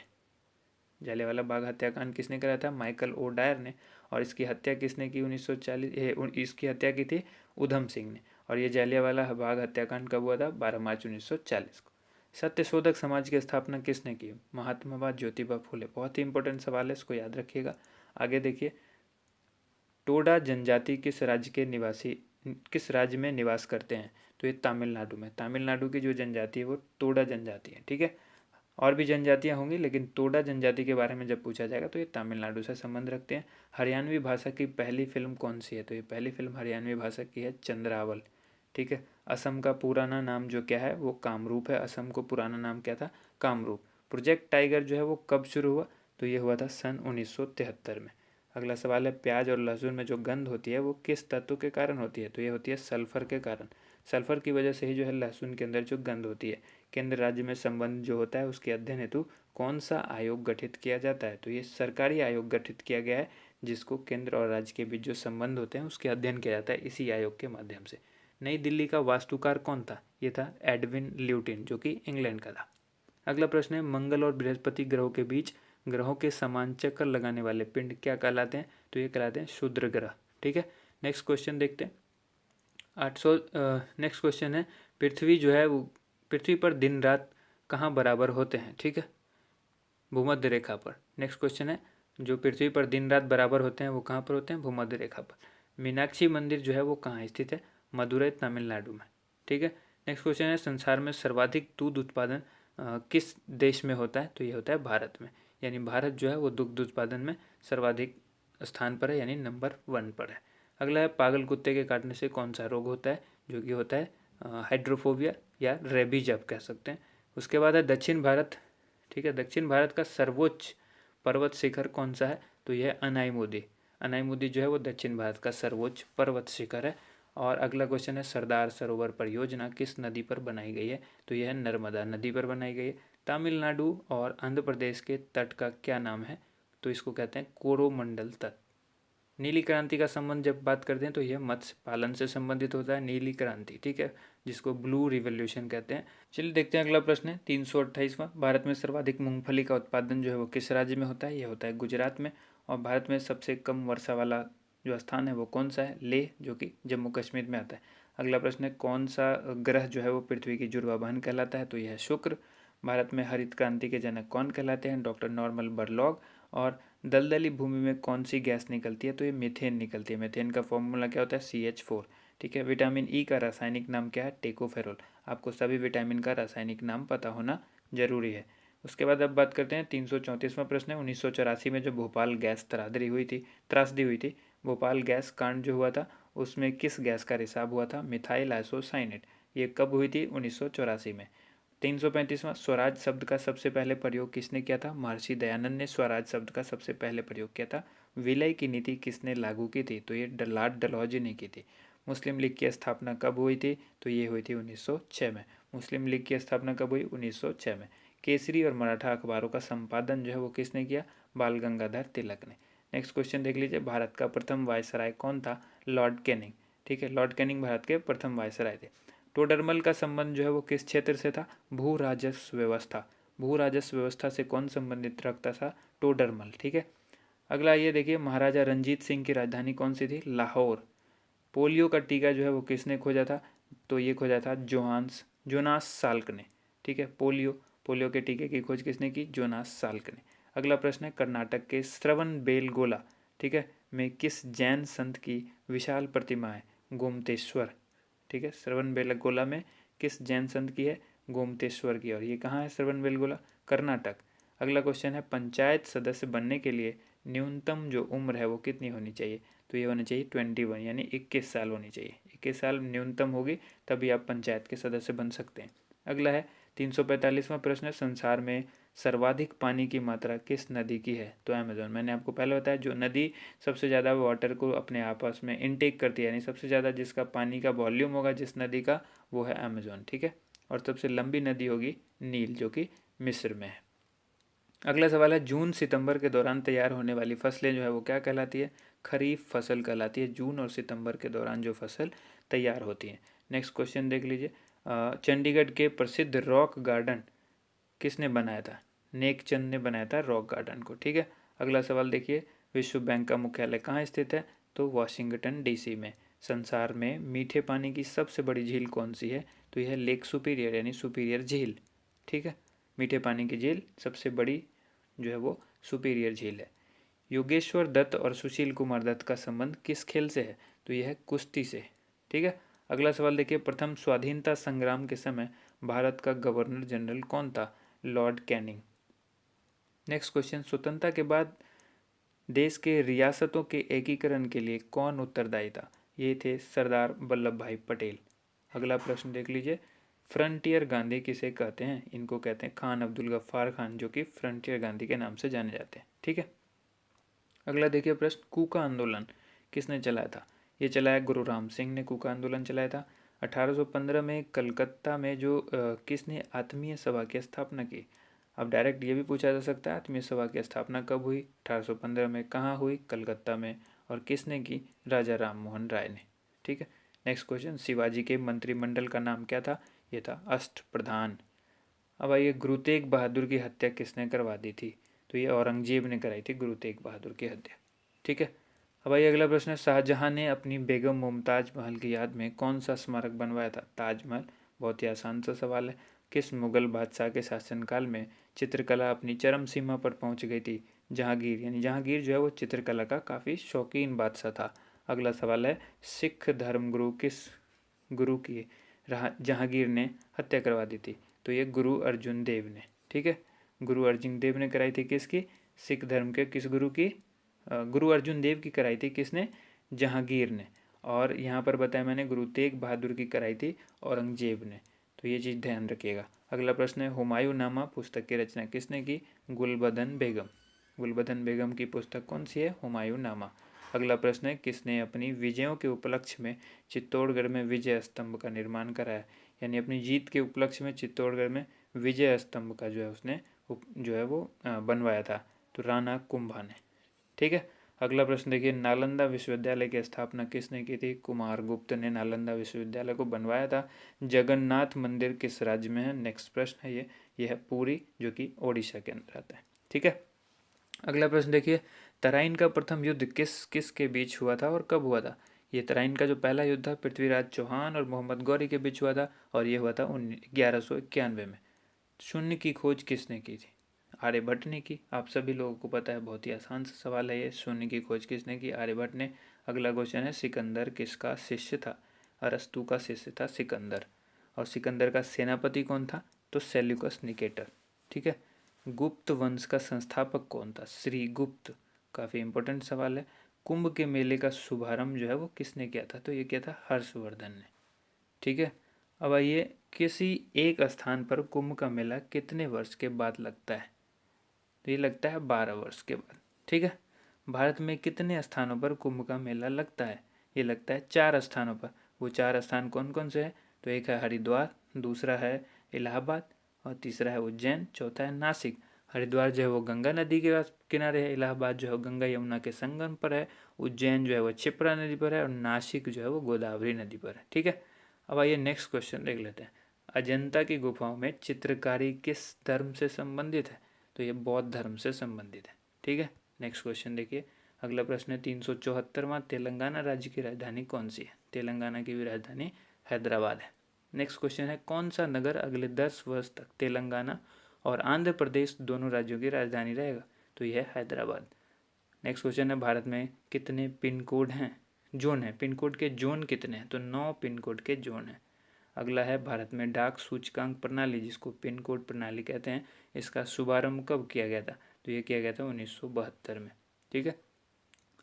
जालियांवाला बाग हत्याकांड किसने कराया था, माइकल ओ डायर ने। और इसकी हत्या किसने की 1940, इसकी हत्या की थी उधम सिंह ने। और ये जालियांवाला बाग हत्याकांड कब हुआ था, 12 मार्च 1940 को। सत्यशोधक समाज की स्थापना किसने की, महात्मा बा ज्योतिबा फुले। बहुत ही इंपॉर्टेंट सवाल है, इसको याद रखिएगा। आगे देखिए, टोडा जनजाति किस राज्य में निवास करते हैं, तो ये तमिलनाडु में। तमिलनाडु की जो जनजाति है वो टोडा जनजाति है। ठीक है, और भी जनजातियां होंगी, लेकिन टोडा जनजाति के बारे में जब पूछा जाएगा तो ये तमिलनाडु से संबंध रखते हैं। हरियाणवी भाषा की पहली फिल्म कौन सी है, तो ये पहली फिल्म हरियाणवी भाषा की है चंद्रावल। ठीक है, असम का पुराना नाम जो क्या है वो कामरूप है। असम को पुराना नाम क्या था, कामरूप। प्रोजेक्ट टाइगर जो है वो कब शुरू हुआ, तो ये हुआ था सन 1973 में। अगला सवाल है, प्याज और लहसुन में जो गंध होती है वो किस तत्व के कारण होती है, तो ये होती है सल्फर के कारण। सल्फर की वजह से ही जो है लहसुन के अंदर जो गंध होती है। केंद्र राज्य में संबंध जो होता है उसके अध्ययन हेतु कौन सा आयोग गठित किया जाता है, तो ये सरकारी आयोग गठित किया गया है, जिसको केंद्र और राज्य के बीच जो संबंध होते हैं उसके अध्ययन किया जाता है इसी आयोग के माध्यम से। नई दिल्ली का वास्तुकार कौन था, ये था एडविन ल्यूटिन, जो कि इंग्लैंड का था। अगला प्रश्न है, मंगल और बृहस्पति ग्रहों के बीच ग्रहों के समान चक्कर लगाने वाले पिंड क्या कहलाते हैं, तो ये कहलाते हैं क्षुद्र ग्रह। ठीक है, नेक्स्ट क्वेश्चन देखते हैं। 800 नेक्स्ट क्वेश्चन है, पृथ्वी जो है वो पृथ्वी पर दिन रात कहाँ बराबर होते हैं। ठीक है, भूमध्य रेखा पर। नेक्स्ट क्वेश्चन है, जो पृथ्वी पर दिन रात बराबर होते हैं वो कहाँ पर होते हैं, भूमध्य रेखा पर। मीनाक्षी मंदिर जो है वो कहाँ स्थित है, मदुरई तमिलनाडु में। ठीक है, नेक्स्ट क्वेश्चन है, संसार में सर्वाधिक दूध उत्पादन किस देश में होता है, तो ये होता है भारत में। यानी भारत जो है वो दुग्ध उत्पादन में सर्वाधिक स्थान पर है, यानी नंबर 1 पर है। अगला है, पागल कुत्ते के काटने से कौन सा रोग होता है, जो कि होता है हाइड्रोफोबिया या रेबीज आप कह सकते हैं। उसके बाद है दक्षिण भारत। ठीक है, दक्षिण भारत का सर्वोच्च पर्वत शिखर कौन सा है, तो यह है अनाईमुदी। अनाईमुदी जो है वो दक्षिण भारत का सर्वोच्च पर्वत शिखर है। और अगला क्वेश्चन है, सरदार सरोवर परियोजना किस नदी पर बनाई गई है, तो यह है नर्मदा नदी पर बनाई गई है। तमिलनाडु और आंध्र प्रदेश के तट का क्या नाम है, तो इसको कहते हैं कोरोमंडल तट। नीली क्रांति का संबंध जब बात करते हैं तो यह मत्स्य पालन से संबंधित होता है, नीली क्रांति। ठीक है, जिसको ब्लू रिवोल्यूशन कहते हैं। चलिए देखते हैं अगला प्रश्न है, 328वां। भारत में सर्वाधिक मूंगफली का उत्पादन जो है वो किस राज्य में होता है, यह होता है गुजरात में। और भारत में सबसे कम वर्षा वाला जो स्थान है वो कौन सा है, लेह, जो कि जम्मू कश्मीर में आता है। अगला प्रश्न है, कौन सा ग्रह जो है वो पृथ्वी की जुड़वा बहन कहलाता है, तो यह है शुक्र। भारत में हरित क्रांति के जनक कौन कहलाते हैं, डॉक्टर नॉर्मन बोरलॉग। और दलदली भूमि में कौन सी गैस निकलती है, तो ये मीथेन निकलती है। मीथेन का फॉर्मूला क्या होता है, CH4। ठीक है, विटामिन ई का रासायनिक नाम क्या है, टेकोफेरोल। आपको सभी विटामिन का रासायनिक नाम पता होना जरूरी है। उसके बाद अब बात करते हैं 334वां प्रश्न है। 1984 में जो भोपाल गैस त्रासदी हुई थी, भोपाल गैस कांड जो हुआ था उसमें किस गैस का रिसाव हुआ था? Methyl isocyanate. ये कब हुई थी? 1984 में। 335वां, स्वराज शब्द का सबसे पहले प्रयोग किसने किया था? महर्षि दयानंद ने स्वराज शब्द का सबसे पहले प्रयोग किया था। विलय की नीति किसने लागू की थी? तो ये लॉर्ड डलहौजी ने की थी। मुस्लिम लीग की स्थापना कब हुई थी? तो ये हुई थी 1906 में। मुस्लिम लीग की स्थापना कब हुई? 1906 में। केसरी और मराठा अखबारों का संपादन जो है वो किसने किया? बाल गंगाधर तिलक ने। नेक्स्ट क्वेश्चन देख लीजिए, भारत का प्रथम वायसराय कौन था? Lord Canning. ठीक है, लॉर्ड कैनिंग भारत के प्रथम वायसराय थे। टोडरमल का संबंध जो है वो किस क्षेत्र से था? भू राजस्व व्यवस्था। भू राजस्व व्यवस्था से कौन संबंधित रखता था? टोडरमल। ठीक है, अगला ये देखिए, महाराजा रंजीत सिंह की राजधानी कौन सी थी? लाहौर। पोलियो का टीका जो है वो किसने खोजा था? तो ये खोजा था जोनास साल्क ने। ठीक है, पोलियो के टीके की खोज किसने की? जोनास साल्क ने। अगला प्रश्न है, कर्नाटक के श्रवण बेलगोला, ठीक है, में किस जैन संत की विशाल प्रतिमा है? गोमतेश्वर। ठीक है, श्रवण बेलगोला में किस जैन संत की है? गोमतेश्वर की। और ये कहाँ है श्रवण बेलगोला? कर्नाटक। अगला क्वेश्चन है, पंचायत सदस्य बनने के लिए न्यूनतम जो उम्र है वो कितनी होनी चाहिए? तो ये होनी चाहिए 21, यानी 21 साल होनी चाहिए। 21 साल न्यूनतम होगी तभी आप पंचायत के सदस्य बन सकते हैं। अगला है 345वां प्रश्न, संसार में सर्वाधिक पानी की मात्रा किस नदी की है? तो अमेजोन। मैंने आपको पहले बताया जो नदी सबसे ज़्यादा वाटर को अपने आपस में इनटेक करती है, यानी सबसे ज़्यादा जिसका पानी का वॉल्यूम होगा जिस नदी का, वो है अमेजोन। ठीक है, और सबसे लंबी नदी होगी नील, जो कि मिस्र में है। अगला सवाल है, जून सितंबर के दौरान तैयार होने वाली फसलें जो है वो क्या कहलाती है? खरीफ फसल कहलाती है, जून और सितंबर के दौरान जो फसल तैयार होती है। नेक्स्ट क्वेश्चन देख लीजिए, चंडीगढ़ के प्रसिद्ध रॉक गार्डन किसने बनाया था? नेकचंद ने बनाया था रॉक गार्डन को। ठीक है, अगला सवाल देखिए, विश्व बैंक का मुख्यालय कहाँ स्थित है? तो वाशिंगटन डीसी में। संसार में मीठे पानी की सबसे बड़ी झील कौन सी है? तो यह लेक सुपीरियर, यानी सुपीरियर झील। ठीक है, मीठे पानी की झील सबसे बड़ी जो है वो सुपीरियर झील है। योगेश्वर दत्त और सुशील कुमार दत्त का संबंध किस खेल से है? तो यह है कुश्ती से। ठीक है, अगला सवाल देखिए, प्रथम स्वाधीनता संग्राम के समय भारत का गवर्नर जनरल कौन था? Lord Canning. नेक्स्ट क्वेश्चन, स्वतंत्रता के बाद देश के रियासतों के एकीकरण के लिए कौन उत्तरदायी था? ये थे सरदार वल्लभ भाई पटेल। अगला प्रश्न देख लीजिए, फ्रंटियर गांधी किसे कहते हैं? इनको कहते हैं खान अब्दुल गफ्फार खान, जो कि फ्रंटियर गांधी के नाम से जाने जाते हैं। ठीक है, अगला देखिए प्रश्न, कूका आंदोलन किसने चलाया था? ये चलाया गुरु राम सिंह ने कूका आंदोलन चलाया था। 1815 में कलकत्ता में जो किसने आत्मीय सभा की स्थापना की? अब डायरेक्ट ये भी पूछा जा सकता है, आत्मीय सभा की स्थापना कब हुई? 1815 में। कहाँ हुई? कलकत्ता में। और किसने की? राजा राम मोहन राय ने। ठीक है, नेक्स्ट क्वेश्चन, शिवाजी के मंत्रिमंडल का नाम क्या था? ये था अष्टप्रधान। अब आइए, गुरु तेग बहादुर की हत्या किसने करवा दी थी? तो ये औरंगजेब ने कराई थी गुरु तेग बहादुर की हत्या। ठीक है, अब आइए अगला प्रश्न है, शाहजहां ने अपनी बेगम मुमताज महल की याद में कौन सा स्मारक बनवाया था? ताजमहल। बहुत ही आसान सा सवाल है। किस मुगल बादशाह के शासनकाल में चित्रकला अपनी चरम सीमा पर पहुंच गई थी? जहांगीर, यानी जहांगीर जो है वो चित्रकला का काफ़ी शौकीन बादशाह था। अगला सवाल है, सिख धर्मगुरु किस गुरु की जहांगीर ने हत्या करवा दी थी? तो ये गुरु अर्जुन देव ने। ठीक है, गुरु अर्जुन देव ने कराई थी किसकी? सिख धर्म के किस गुरु की? गुरु अर्जुन देव की कराई थी किसने? जहांगीर ने। और यहाँ पर बताया मैंने गुरु तेग बहादुर की कराई थी औरंगजेब ने। तो ये चीज़ ध्यान रखिएगा। अगला प्रश्न है, हुमायूं नामा पुस्तक की रचना किसने की? गुलबदन बेगम। गुलबदन बेगम की पुस्तक कौन सी है? हुमायूं नामा। अगला प्रश्न है, किसने अपनी विजयों के उपलक्ष्य में चित्तौड़गढ़ में विजय स्तंभ का निर्माण कराया? यानी अपनी जीत के उपलक्ष्य में चित्तौड़गढ़ में विजय स्तंभ का जो है उसने जो है वो बनवाया था। तो राणा कुंभा ने। ठीक है, अगला प्रश्न देखिए, नालंदा विश्वविद्यालय की स्थापना किसने की थी? कुमारगुप्त ने नालंदा विश्वविद्यालय को बनवाया था। जगन्नाथ मंदिर किस राज्य में है? नेक्स्ट प्रश्न है ये है पुरी, जो कि ओडिशा के अंदर आता है। ठीक है, अगला प्रश्न देखिए, तराइन का प्रथम युद्ध किस किस के बीच हुआ था और कब हुआ था? ये तराइन का जो पहला युद्ध था पृथ्वीराज चौहान और मोहम्मद गौरी के बीच हुआ था, और ये हुआ था 1191 में। शून्य की खोज किसने की थी? आर्यभट्ट ने की। आप सभी लोगों को पता है, बहुत ही आसान सा सवाल है ये, शून्य की खोज किसने की? आर्यभट्ट ने। अगला क्वेश्चन है, सिकंदर किसका शिष्य था? अरस्तु का शिष्य था सिकंदर। और सिकंदर का सेनापति कौन था? तो सेल्यूकस निकेटर। ठीक है, गुप्त वंश का संस्थापक कौन था? श्री गुप्त। काफ़ी इंपॉर्टेंट सवाल है। कुंभ के मेले का शुभारंभ जो है वो किसने किया था? तो ये किया था हर्षवर्धन ने। ठीक है। अब आइए, किसी एक स्थान पर कुंभ का मेला कितने वर्ष के बाद लगता है? तो ये लगता है 12 वर्ष के बाद। ठीक है। भारत में कितने स्थानों पर कुंभ का मेला लगता है? ये लगता है 4 स्थानों पर। वो 4 स्थान कौन कौन से हैं? तो एक है हरिद्वार, दूसरा है इलाहाबाद, और तीसरा है उज्जैन, चौथा है नासिक। हरिद्वार जो है वो गंगा नदी के किनारे है, इलाहाबाद जो है गंगा यमुना के संगम पर है, उज्जैन जो है वो क्षिप्रा नदी पर है, और नासिक जो है वो गोदावरी नदी पर है। ठीक है। अब आइए नेक्स्ट क्वेश्चन देख लेते हैं। अजंता की गुफाओं में चित्रकारी किस धर्म से संबंधित है? तो ये बौद्ध धर्म से संबंधित है। ठीक है। नेक्स्ट क्वेश्चन देखिए। अगला प्रश्न है 374वां, तेलंगाना राज्य की राजधानी कौन सी है? तेलंगाना की भी राजधानी हैदराबाद है। नेक्स्ट क्वेश्चन है कौन सा नगर अगले 10 वर्ष तक तेलंगाना और आंध्र प्रदेश दोनों राज्यों की राजधानी रहेगा? तो यह है हैदराबाद। नेक्स्ट क्वेश्चन है भारत में कितने पिन कोड हैं? जोन है, पिन कोड के जोन कितने हैं? तो 9 पिन कोड के जोन हैं। अगला है भारत में डाक सूचकांक प्रणाली, जिसको पिन कोड प्रणाली कहते हैं, इसका शुभारंभ कब किया गया था? तो ये किया गया था 1972 में। ठीक है।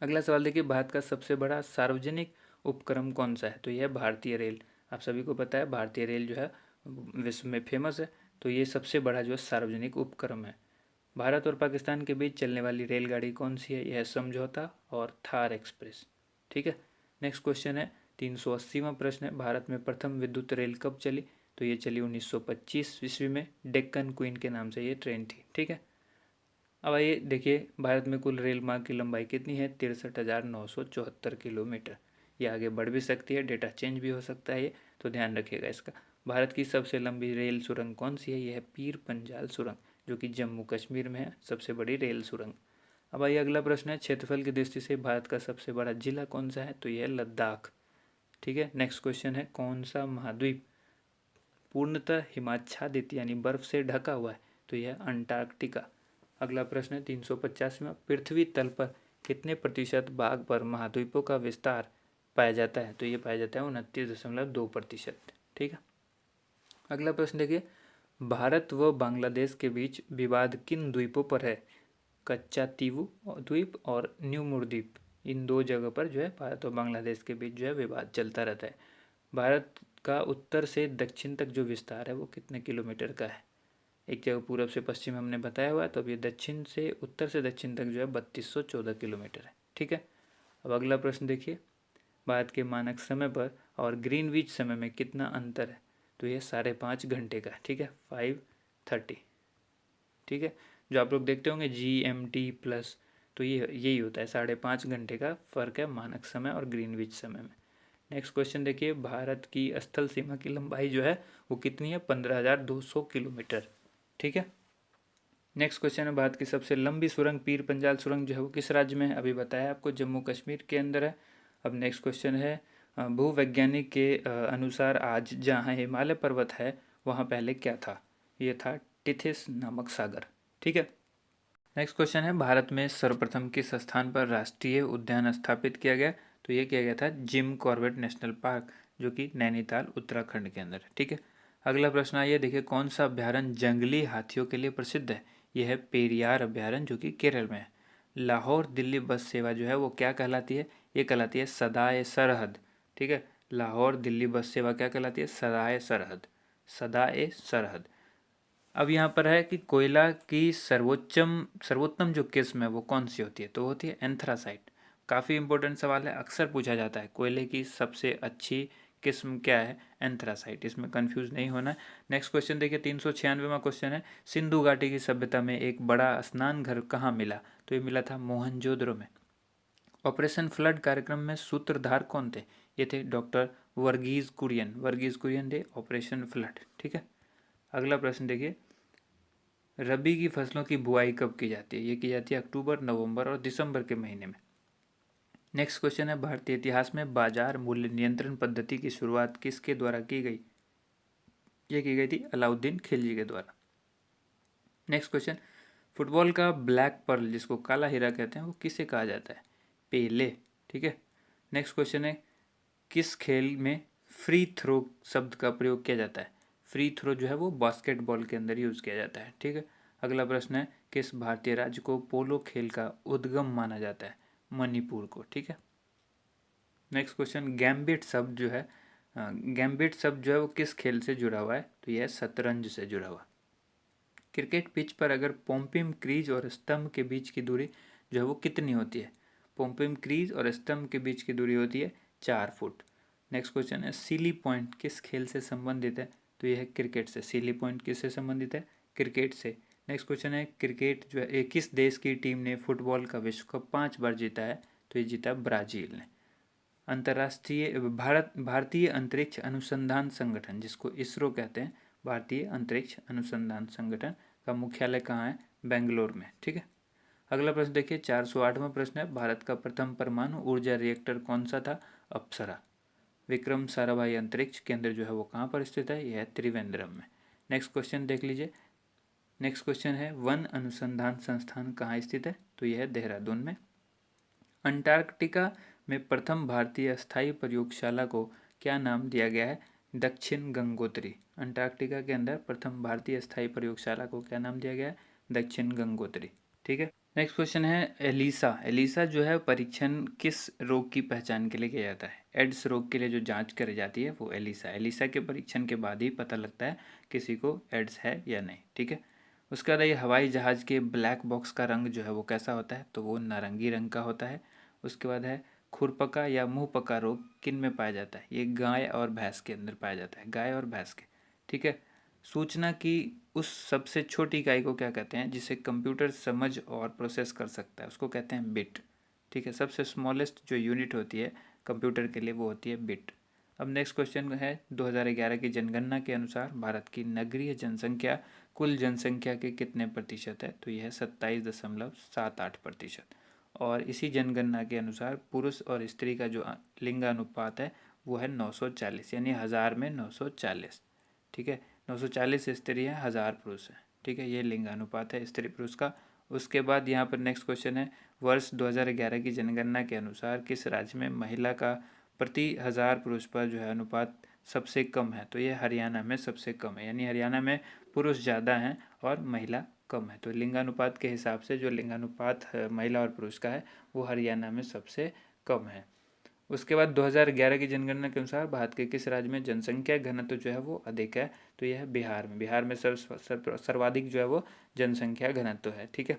अगला सवाल देखिए, भारत का सबसे बड़ा सार्वजनिक उपक्रम कौन सा है? तो यह भारतीय रेल। आप सभी को पता है भारतीय रेल जो है विश्व में फेमस है। तो ये सबसे बड़ा जो है सार्वजनिक उपक्रम है। भारत और पाकिस्तान के बीच चलने वाली रेलगाड़ी कौन सी है? यह समझौता और थार एक्सप्रेस। ठीक है। नेक्स्ट क्वेश्चन है 380वां प्रश्न है, भारत में प्रथम विद्युत रेल कब चली? तो ये चली 1925 ईस्वी में, डेक्कन क्वीन के नाम से ये ट्रेन थी। ठीक है। अब आइए देखिए, भारत में कुल रेल मार्ग की लंबाई कितनी है? 63,974 किलोमीटर। ये आगे बढ़ भी सकती है, डेटा चेंज भी हो सकता है ये, तो ध्यान रखिएगा इसका। भारत की सबसे लंबी रेल सुरंग कौन सी है? यह है पीर पंजाल सुरंग, जो कि जम्मू कश्मीर में है, सबसे बड़ी रेल सुरंग। अब आइए अगला प्रश्न है, क्षेत्रफल की दृष्टि से भारत का सबसे बड़ा जिला कौन सा है? तो यह है लद्दाख। ठीक है। नेक्स्ट क्वेश्चन है कौन सा महाद्वीप पूर्णतः हिमाच्छादित यानी बर्फ से ढका हुआ है? तो यह अंटार्कटिका। अगला प्रश्न है 350वां, पृथ्वी तल पर कितने प्रतिशत भाग पर महाद्वीपों का विस्तार पाया जाता है? तो ये पाया जाता है 29.2%। ठीक है। अगला प्रश्न देखिए, भारत व बांग्लादेश के बीच विवाद किन द्वीपों पर है? कच्चा तीवू द्वीप और न्यूमुर द्वीप, इन 2 जगह पर जो है भारत और बांग्लादेश के बीच जो है विवाद चलता रहता है। भारत का उत्तर से दक्षिण तक जो विस्तार है वो कितने किलोमीटर का है? एक जगह पूरब से पश्चिम हमने बताया हुआ है, तो अब ये दक्षिण से उत्तर से दक्षिण तक जो है 3214 किलोमीटर है। ठीक है। अब अगला प्रश्न देखिए, भारत के मानक समय पर और ग्रीनविच समय में कितना अंतर है? तो ये 5.5 घंटे का है। ठीक है, 5:30। ठीक है। जो आप लोग देखते होंगे GMT प्लस, तो ये यही होता है, 5.5 घंटे का फ़र्क है मानक समय और ग्रीनविच समय में। नेक्स्ट क्वेश्चन देखिए, भारत की स्थल सीमा की लंबाई जो है वो कितनी है? 15,200 किलोमीटर। ठीक है। नेक्स्ट क्वेश्चन है, भारत की सबसे लंबी सुरंग पीर पंजाल सुरंग जो है वो किस राज्य में है? अभी बताया आपको, जम्मू कश्मीर के अंदर है। अब नेक्स्ट क्वेश्चन है, भूवैज्ञानिक के अनुसार आज जहाँ हिमालय पर्वत है वहाँ पहले क्या था? ये था टिथिस नामक सागर। ठीक है। नेक्स्ट क्वेश्चन है, भारत में सर्वप्रथम किस स्थान पर राष्ट्रीय उद्यान स्थापित किया गया? तो ये किया गया था जिम कॉर्बेट नेशनल पार्क, जो कि नैनीताल उत्तराखंड के अंदर है। ठीक है। अगला प्रश्न आइए देखिए, कौन सा अभ्यारण्य जंगली हाथियों के लिए प्रसिद्ध है? यह है पेरियार अभ्यारण्य, जो कि केरल में है। लाहौर दिल्ली बस सेवा जो है वो क्या कहलाती है? ये कहलाती है सदाए सरहद। ठीक है। लाहौर दिल्ली बस सेवा क्या कहलाती है? सदाए सरहद, सदाए सरहद। अब यहाँ पर है कि कोयला की सर्वोत्तम जो किस्म है वो कौन सी होती है? तो होती है एंथ्रासाइट। काफ़ी इंपॉर्टेंट सवाल है, अक्सर पूछा जाता है, कोयले की सबसे अच्छी किस्म क्या है? एंथ्रासाइट। इसमें कंफ्यूज नहीं होना है। नेक्स्ट क्वेश्चन देखिए, 396वां क्वेश्चन है, सिंधु घाटी की सभ्यता में एक बड़ा स्नान घर कहाँ मिला? तो ये मिला था मोहनजोदड़ो में। ऑपरेशन फ्लड कार्यक्रम में सूत्रधार कौन थे? ये थे डॉक्टर वर्गीज कुरियन। वर्गीज कुरियन थे ऑपरेशन फ्लड। ठीक है। अगला प्रश्न देखिए, रबी की फसलों की बुआई कब की जाती है? ये की जाती है अक्टूबर, नवंबर और दिसंबर के महीने में। नेक्स्ट क्वेश्चन है, भारतीय इतिहास में बाजार मूल्य नियंत्रण पद्धति की शुरुआत किसके द्वारा की गई? ये की गई थी अलाउद्दीन खिलजी के द्वारा। नेक्स्ट क्वेश्चन, फुटबॉल का ब्लैक पर्ल, जिसको काला हीरा कहते हैं, वो किसे कहा जाता है? पेले। ठीक है। नेक्स्ट क्वेश्चन है, किस खेल में फ्री थ्रो शब्द का प्रयोग किया जाता है? फ्री थ्रो जो है वो बास्केटबॉल के अंदर यूज़ किया जाता है। ठीक है। अगला प्रश्न है, किस भारतीय राज्य को पोलो खेल का उद्गम माना जाता है? मणिपुर को। ठीक है। नेक्स्ट क्वेश्चन, गैम्बिट शब्द जो है वो किस खेल से जुड़ा हुआ है? तो यह शतरंज से जुड़ा हुआ। क्रिकेट पिच पर अगर पोम्पिम क्रीज और स्तंभ के बीच की दूरी जो है वो कितनी होती है? पोम्पिम क्रीज और स्तंभ के बीच की दूरी होती है 4 फुट। नेक्स्ट क्वेश्चन है, सीली पॉइंट किस खेल से संबंधित है? तो यह है क्रिकेट से। सीली पॉइंट किससे संबंधित है? क्रिकेट से। नेक्स्ट क्वेश्चन है, क्रिकेट जो है किस देश की टीम ने फुटबॉल का विश्व कप 5 बार जीता है? तो ये जीता ब्राजील ने। अंतर्राष्ट्रीय भारतीय अंतरिक्ष अनुसंधान संगठन, जिसको इसरो कहते हैं, भारतीय अंतरिक्ष अनुसंधान संगठन का मुख्यालय कहाँ है? बेंगलोर में। ठीक है। अगला प्रश्न देखिए, 408वां प्रश्न है, भारत का प्रथम परमाणु ऊर्जा रिएक्टर कौन सा था? अप्सरा। विक्रम साराभाई अंतरिक्ष केंद्र जो है वो कहाँ पर स्थित है? यह है त्रिवेंद्रम में। नेक्स्ट क्वेश्चन देख लीजिए। नेक्स्ट क्वेश्चन है, वन अनुसंधान संस्थान कहाँ स्थित है? तो यह है देहरादून में। अंटार्कटिका में प्रथम भारतीय स्थायी प्रयोगशाला को क्या नाम दिया गया है? दक्षिण गंगोत्री। अंटार्कटिका के अंदर प्रथम भारतीय स्थायी प्रयोगशाला को क्या नाम दिया गया है? दक्षिण गंगोत्री। ठीक है। नेक्स्ट क्वेश्चन है, एलिसा। एलिसा जो है परीक्षण किस रोग की पहचान के लिए किया जाता है? एड्स रोग के लिए जो जांच करी जाती है वो एलिसा। एलिसा के परीक्षण के बाद ही पता लगता है किसी को एड्स है या नहीं। ठीक है। उसके बाद ये हवाई जहाज़ के ब्लैक बॉक्स का रंग जो है वो कैसा होता है? तो वो नारंगी रंग का होता है। उसके बाद है, खुरपका या मुंहपका रोग किन में पाया जाता है? ये गाय और भैंस के अंदर पाया जाता है, गाय और भैंस के। ठीक है। सूचना की उस सबसे छोटी इकाई को क्या कहते हैं जिसे कंप्यूटर समझ और प्रोसेस कर सकता है? उसको कहते हैं बिट। ठीक है। सबसे स्मॉलेस्ट जो यूनिट होती है कंप्यूटर के लिए वो होती है बिट। अब नेक्स्ट क्वेश्चन है, 2011 की जनगणना के अनुसार भारत की नगरीय जनसंख्या कुल जनसंख्या के कितने प्रतिशत है? तो यह है 27.78%। और इसी जनगणना के अनुसार पुरुष और स्त्री का जो लिंगानुपात है वो है 940, यानी 1000 में 940। ठीक है। 940 स्त्री है, 1000 पुरुष है। ठीक है। ये लिंगानुपात है स्त्री पुरुष का। उसके बाद यहाँ पर नेक्स्ट क्वेश्चन है, वर्ष 2011 की जनगणना के अनुसार किस राज्य में महिला का प्रति 1000 पुरुष पर जो है अनुपात सबसे कम है? तो ये हरियाणा में सबसे कम है, यानी हरियाणा में पुरुष ज़्यादा हैं और महिला कम है। तो लिंगानुपात के हिसाब से जो लिंगानुपात महिला और पुरुष का है वो हरियाणा में सबसे कम है। उसके बाद 2011 की जनगणना के अनुसार भारत के किस राज्य में जनसंख्या घनत्व जो है वो अधिक है? तो यह है बिहार में। बिहार में सर्वाधिक जो है वो जनसंख्या घनत्व है। ठीक है।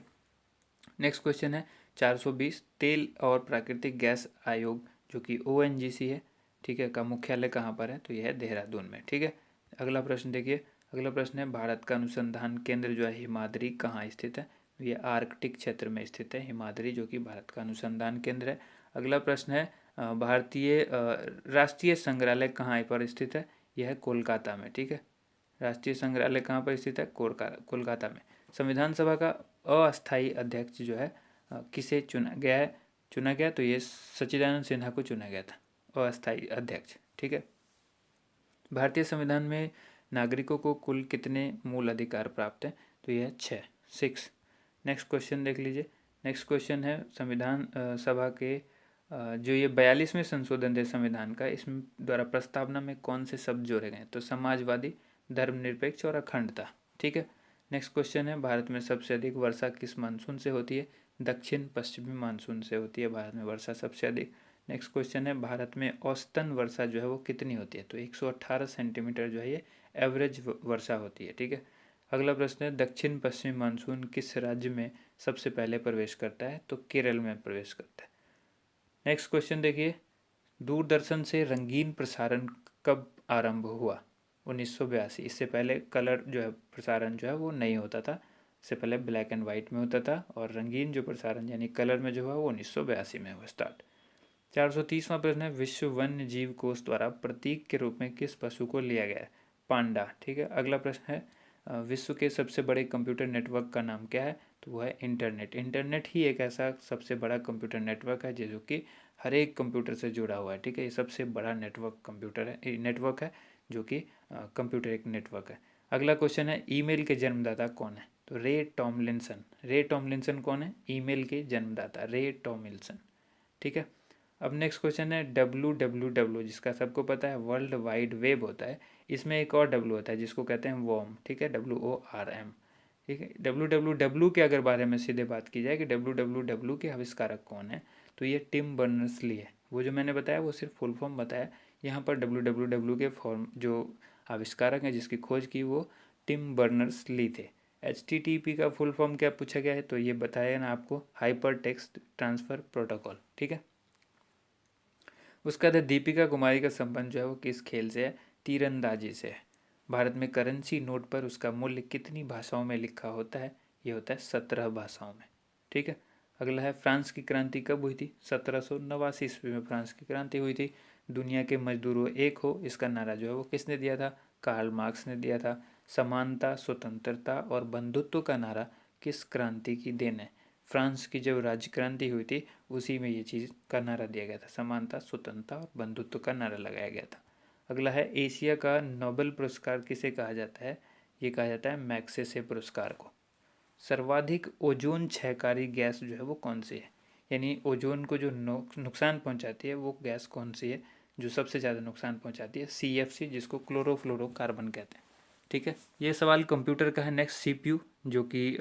नेक्स्ट क्वेश्चन है, 420, तेल और प्राकृतिक गैस आयोग जो कि ONGC है, ठीक है, का मुख्यालय कहाँ पर है? तो यह है देहरादून में। ठीक है। अगला प्रश्न देखिए। अगला प्रश्न है, भारत का अनुसंधान केंद्र जो है हिमाद्री कहाँ स्थित है? ये आर्कटिक क्षेत्र में स्थित है हिमाद्री, जो कि भारत का अनुसंधान केंद्र है। अगला प्रश्न है, भारतीय राष्ट्रीय संग्रहालय कहाँ पर स्थित है? यह है कोलकाता में। ठीक है। राष्ट्रीय संग्रहालय कहाँ पर स्थित है? कोलकाता में। संविधान सभा का अस्थायी अध्यक्ष जो है किसे चुना गया? तो ये सच्चिदानंद सिन्हा को चुना गया था अस्थायी अध्यक्ष। ठीक है। भारतीय संविधान में नागरिकों को कुल कितने मूल अधिकार प्राप्त हैं? तो यह 6। नेक्स्ट क्वेश्चन देख लीजिए। नेक्स्ट क्वेश्चन है, संविधान सभा के जो ये 42वें संशोधन है संविधान का, इसमें द्वारा प्रस्तावना में कौन से शब्द जोड़े गए? तो समाजवादी, धर्मनिरपेक्ष और अखंडता। ठीक है। नेक्स्ट क्वेश्चन है, भारत में सबसे अधिक वर्षा किस मानसून से होती है? दक्षिण पश्चिमी मानसून से होती है भारत में वर्षा सबसे अधिक। नेक्स्ट क्वेश्चन है, भारत में औसतन वर्षा जो है वो कितनी होती है? तो 118 सेंटीमीटर जो है ये एवरेज वर्षा होती है। ठीक है। अगला प्रश्न है, दक्षिण पश्चिमी मानसून किस राज्य में सबसे पहले प्रवेश करता है? तो केरल में प्रवेश करता है। नेक्स्ट क्वेश्चन देखिए, दूरदर्शन से रंगीन प्रसारण कब आरंभ हुआ? 1982। इससे पहले कलर जो है प्रसारण जो है वो नहीं होता था, इससे पहले ब्लैक एंड वाइट में होता था, और रंगीन जो प्रसारण यानी कलर में जो हुआ वो 1982 में हुआ स्टार्ट। 430वां प्रश्न है, विश्व वन्य जीव कोष द्वारा प्रतीक के रूप में किस पशु को लिया गया है? पांडा। ठीक है। अगला प्रश्न है, विश्व के सबसे बड़े कंप्यूटर नेटवर्क का नाम क्या है? तो वह है इंटरनेट। इंटरनेट ही एक ऐसा सबसे बड़ा कंप्यूटर नेटवर्क है जो कि हर एक कंप्यूटर से जुड़ा हुआ है। ठीक है। ये सबसे बड़ा नेटवर्क है जो कि कंप्यूटर एक नेटवर्क है। अगला क्वेश्चन है, ईमेल के जन्मदाता कौन है? तो रे टॉमलिंसन। रे टॉमलिंसन कौन है? ईमेल के जन्मदाता रे टॉमलिंसन। ठीक है। अब नेक्स्ट क्वेश्चन है, WWW, जिसका सबको पता है वर्ल्ड वाइड वेब होता है, इसमें एक और W होता है जिसको कहते हैं वॉर्म। ठीक है। WORM। ठीक है। WWW के अगर बारे में सीधे बात की जाए कि WWW के आविष्कारक कौन है, तो ये टिम बर्नर्स ली है। वो जो मैंने बताया वो सिर्फ फुल फॉर्म बताया, यहाँ पर WWW के फॉर्म जो आविष्कारक हैं जिसकी खोज की वो टिम बर्नर्स ली थे। HTTP का फुल फॉर्म क्या पूछा गया है, तो ये बताया ना आपको, हाइपर टेक्स्ट ट्रांसफ़र प्रोटोकॉल। ठीक है। उसका बाद दीपिका कुमारी का संबंध जो है वो किस खेल से है, तीरंदाजी से है। भारत में करेंसी नोट पर उसका मूल्य कितनी भाषाओं में लिखा होता है, ये होता है 17 भाषाओं में। ठीक है। अगला है, फ्रांस की क्रांति कब हुई थी, 1789 ईस्वी में फ्रांस की क्रांति हुई थी। दुनिया के मजदूरों एक हो, इसका नारा जो है वो किसने दिया था, कार्ल मार्क्स ने दिया था। समानता, स्वतंत्रता और बंधुत्व का नारा किस क्रांति की देन है, फ्रांस की जब राज्य क्रांति हुई थी उसी में ये चीज़ का नारा दिया गया था, समानता, स्वतंत्रता और बंधुत्व का नारा लगाया गया था। अगला है, एशिया का नोबेल पुरस्कार किसे कहा जाता है, ये कहा जाता है मैग्सेसे पुरस्कार को। सर्वाधिक ओजोन क्षयकारी गैस जो है वो कौन सी है, यानी ओजोन को जो नुकसान पहुंचाती है वो गैस कौन सी है जो सबसे ज़्यादा नुकसान पहुंचाती है, CFC, जिसको क्लोरोफ्लोरोकार्बन कहते हैं। ठीक है। ये सवाल कंप्यूटर का है। नेक्स्ट, CPU, जो कि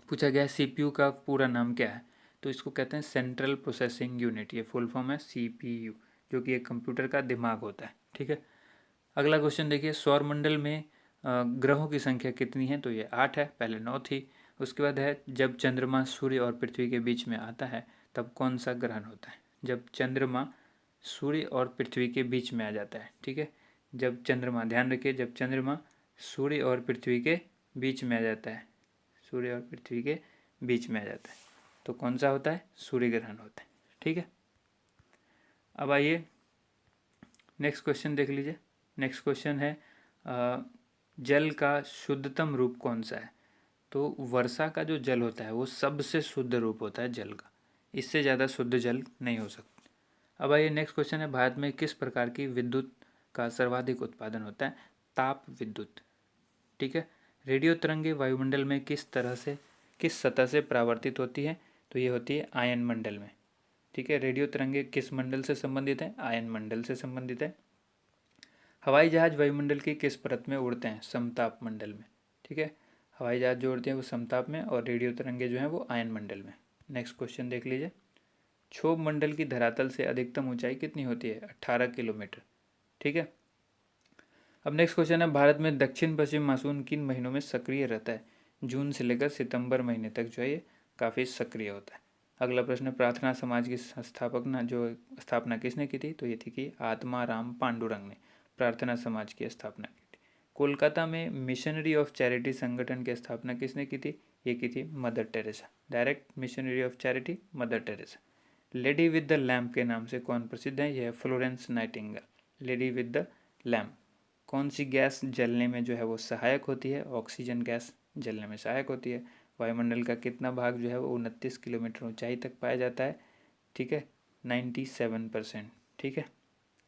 पूछा गया है CPU का पूरा नाम क्या है, तो इसको कहते हैं सेंट्रल प्रोसेसिंग यूनिट, ये फुल फॉर्म है CPU, जो कि एक कंप्यूटर का दिमाग होता है। ठीक है। अगला क्वेश्चन देखिए, सौरमंडल में ग्रहों की संख्या कितनी है, तो ये 8 है, पहले 9 थी। उसके बाद है, जब चंद्रमा सूर्य और पृथ्वी के बीच में आता है तब कौन सा ग्रहण होता है, जब चंद्रमा सूर्य और पृथ्वी के बीच में आ जाता है। ठीक है। जब चंद्रमा, ध्यान रखिए, जब चंद्रमा सूर्य और पृथ्वी के बीच में आ जाता है, सूर्य और पृथ्वी के बीच में आ जाता है तो कौन सा होता है, सूर्य ग्रहण होता है। ठीक है। अब आइए नेक्स्ट क्वेश्चन देख लीजिए। नेक्स्ट क्वेश्चन है, जल का शुद्धतम रूप कौन सा है, तो वर्षा का जो जल होता है वो सबसे शुद्ध रूप होता है जल का, इससे ज़्यादा शुद्ध जल नहीं हो सकता। अब आइए नेक्स्ट क्वेश्चन है, भारत में किस प्रकार की विद्युत का सर्वाधिक उत्पादन होता है, ताप विद्युत। ठीक है। रेडियो तरंगे वायुमंडल में किस सतह से परावर्तित होती है, तो ये होती है आयन मंडल में। ठीक है। रेडियो तरंगे किस मंडल से संबंधित है, आयन मंडल से संबंधित है। हवाई जहाज वायुमंडल की किस परत में उड़ते हैं, समताप मंडल में। ठीक है। हवाई जहाज जो उड़ते हैं वो समताप में, और रेडियो तरंगे जो हैं वो आयन मंडल में। नेक्स्ट क्वेश्चन देख लीजिए, क्षोभ मंडल की धरातल से अधिकतम ऊंचाई कितनी होती है, 18 किलोमीटर। ठीक है। अब नेक्स्ट क्वेश्चन है, भारत में दक्षिण पश्चिम मानसून किन महीनों में सक्रिय रहता है, जून से लेकर सितंबर महीने तक जो है ये काफ़ी सक्रिय होता है। अगला प्रश्न, प्रार्थना समाज की स्थापना किसने की थी, तो ये थी कि आत्माराम पांडुरंग ने प्रार्थना समाज की स्थापना की थी। कोलकाता में मिशनरी ऑफ चैरिटी संगठन की स्थापना किसने की थी, ये की थी mother Teresa, direct missionary of charity mother Teresa. Lady with the lamp के नाम से कौन प्रसिद्ध है, यह है Florence Nightingale. Lady with the lamp. कौन सी गैस जलने में जो है वो सहायक होती है, ऑक्सीजन गैस जलने में सहायक होती है। वायुमंडल का कितना भाग जो है वो 29 किलोमीटर ऊंचाई तक पाया जाता है। ठीक है, 97%। ठीक है।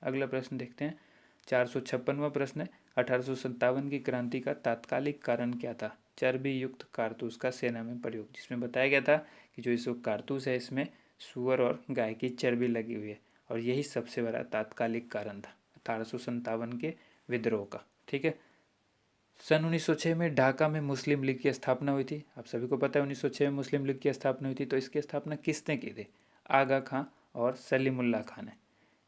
अगला प्रश्न देखते हैं, 456वां प्रश्न है, 1857 की क्रांति का तात्कालिक कारण क्या था, चर्बी युक्त कारतूस का सेना में प्रयोग, जिसमें बताया गया था कि जो इस कारतूस है इसमें सुअर और गाय की चर्बी लगी हुई है, और यही सबसे बड़ा तात्कालिक कारण था 1857 के विद्रोह का। ठीक है। सन 1906 में ढाका में मुस्लिम लीग की स्थापना हुई थी। आप सभी को पता है 1906 में मुस्लिम लीग की स्थापना हुई थी, तो इसकी स्थापना किसने की थी, आगा खां और सलीमुल्लाह खां ने।